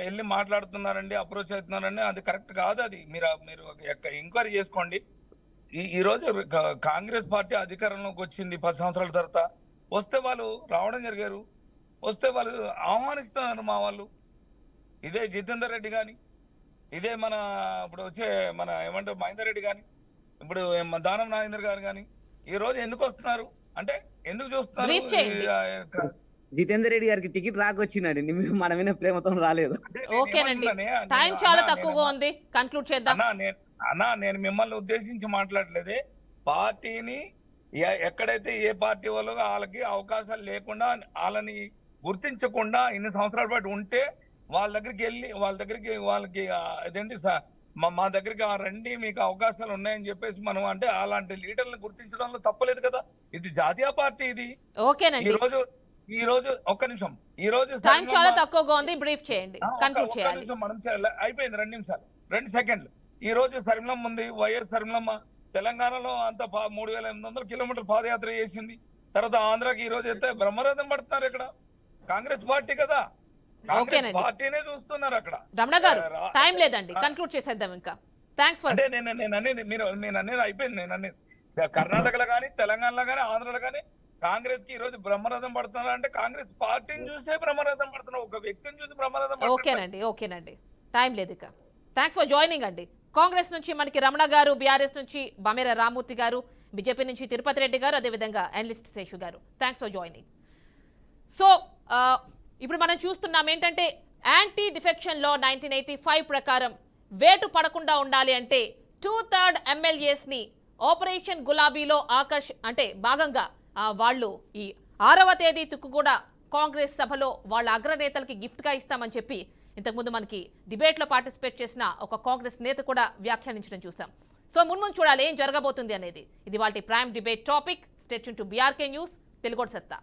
Speaker 6: వెళ్ళి మాట్లాడుతున్నారండి, అప్రోచ్ అవుతున్నారండి, అది కరెక్ట్ కాదు. అది మీరు ఎంక్వైరీ చేసుకోండి. ఈ రోజు కాంగ్రెస్ పార్టీ అధికారంలోకి వచ్చింది 10 సంవత్సరాల తర్వాత. వస్తే వాళ్ళు రావడం జరిగారు, వస్తే వాళ్ళు ఆహ్వానిస్తున్నారు మా వాళ్ళు. ఇదే జితేందర్ రెడ్డి కానీ, ఇదే ఇప్పుడు వచ్చే ఏమంటారు మహేందర్ రెడ్డి కానీ, ఇప్పుడు దానం నాగేందర్ గారు కానీ ఈ రోజు ఎందుకు వస్తున్నారు అంటే ఎందుకు చూస్తున్నారు?
Speaker 3: జితేందర్ రెడ్డి గారికి టికెట్ రాకొచ్చినాడు, మన మీద ప్రేమతో రాలేదు.
Speaker 6: నేను మిమ్మల్ని ఉద్దేశించి మాట్లాడలేదే. పార్టీని ఎక్కడైతే ఏ పార్టీ వాళ్ళు వాళ్ళకి అవకాశాలు లేకుండా, వాళ్ళని గుర్తించకుండా ఇన్ని సంవత్సరాల పాటు ఉంటే వాళ్ళ దగ్గరికి వెళ్ళి వాళ్ళకి ఇదేంటి మా దగ్గరికి రండి, మీకు అవకాశాలు ఉన్నాయని చెప్పేసి మనం అంటే అలాంటి లీడర్లను గుర్తించడంలో తప్పలేదు కదా. ఇది జాతీయ పార్టీ. ఇది
Speaker 1: ఓకేనండి,
Speaker 6: ఈ రోజు ఒక్క నిమిషం, ఈ రోజు
Speaker 1: టైం చాలా తక్కువగా ఉంది, బ్రీఫ్ చేయండి, కంక్లూడ్ చేయాలి.
Speaker 6: నిమిషం మనం అయిపోయింది, 2 నిమిషాలు 2 సెకండ్లు. ఈ రోజు సరిమలమ్మ ఉంది, వైఎస్ సరిమలమ్మ తెలంగాణలో అంత 3800 కిలోమీటర్లు పాదయాత్ర చేసింది. తర్వాత ఆంధ్రాకి ఈ రోజు అయితే బ్రహ్మరథం పడుతున్నారు. ఇక్కడ కాంగ్రెస్ పార్టీ కదా, కాంగ్రెస్ పార్టీనే చూస్తున్నారు అక్కడ.
Speaker 1: రమణ గారు టైం లేదండి, కంక్లూడ్ చేసేద్దాం ఇంకా. థ్యాంక్స్ ఫర్
Speaker 6: అంటే నేను అనేది అయిపోయింది. నేను అనేది కర్ణాటకలో కానీ, తెలంగాణలో కానీ, ఆంధ్రలో కానీ కాంగ్రెస్ కి ఈ రోజు బ్రహ్మరథం పడుతున్నారు అంటే కాంగ్రెస్ పార్టీని చూసే బ్రహ్మరథం పడుతున్నారు, ఒక వ్యక్తిని చూసి బ్రహ్మరథం పడుతున్నారు.
Speaker 1: ఓకేనండి, టైం లేదు ఇక. థ్యాంక్స్ ఫర్ జాయినింగ్ అండి. కాంగ్రెస్ నుంచి మనకి రమణ గారు, బీఆర్ఎస్ నుంచి బమేర రామూర్తి గారు, బీజేపీ నుంచి తిరుపతి రెడ్డి గారు, అదేవిధంగా అనలిస్ట్ శేషు గారు. Thanks for joining. సో ఇప్పుడు మనం చూస్తున్నాం ఏంటంటే యాంటీ డిఫెక్షన్ లా 1985 ప్రకారం వేటు పడకుండా ఉండాలి అంటే 2/3 ఎమ్మెల్యేస్ని ఆపరేషన్ గులాబీలో అంటే భాగంగా వాళ్ళు ఈ 6వ తేదీ తుక్కు కూడా కాంగ్రెస్ సభలో వాళ్ళ అగ్రనేతలకి గిఫ్ట్గా ఇస్తామని చెప్పి ఇంతకుముందు మనకి డిబేట్లో పార్టిసిపేట్ చేసిన ఒక కాంగ్రెస్ నేత కూడా వ్యాఖ్యానించడం చూసాం. సో మున్ముందు చూడాలి ఏం జరగబోతుంది అనేది. ఇది వాళ్ళ prime debate topic. Stay tuned to BRK news, తెలుగోడు సత్తా.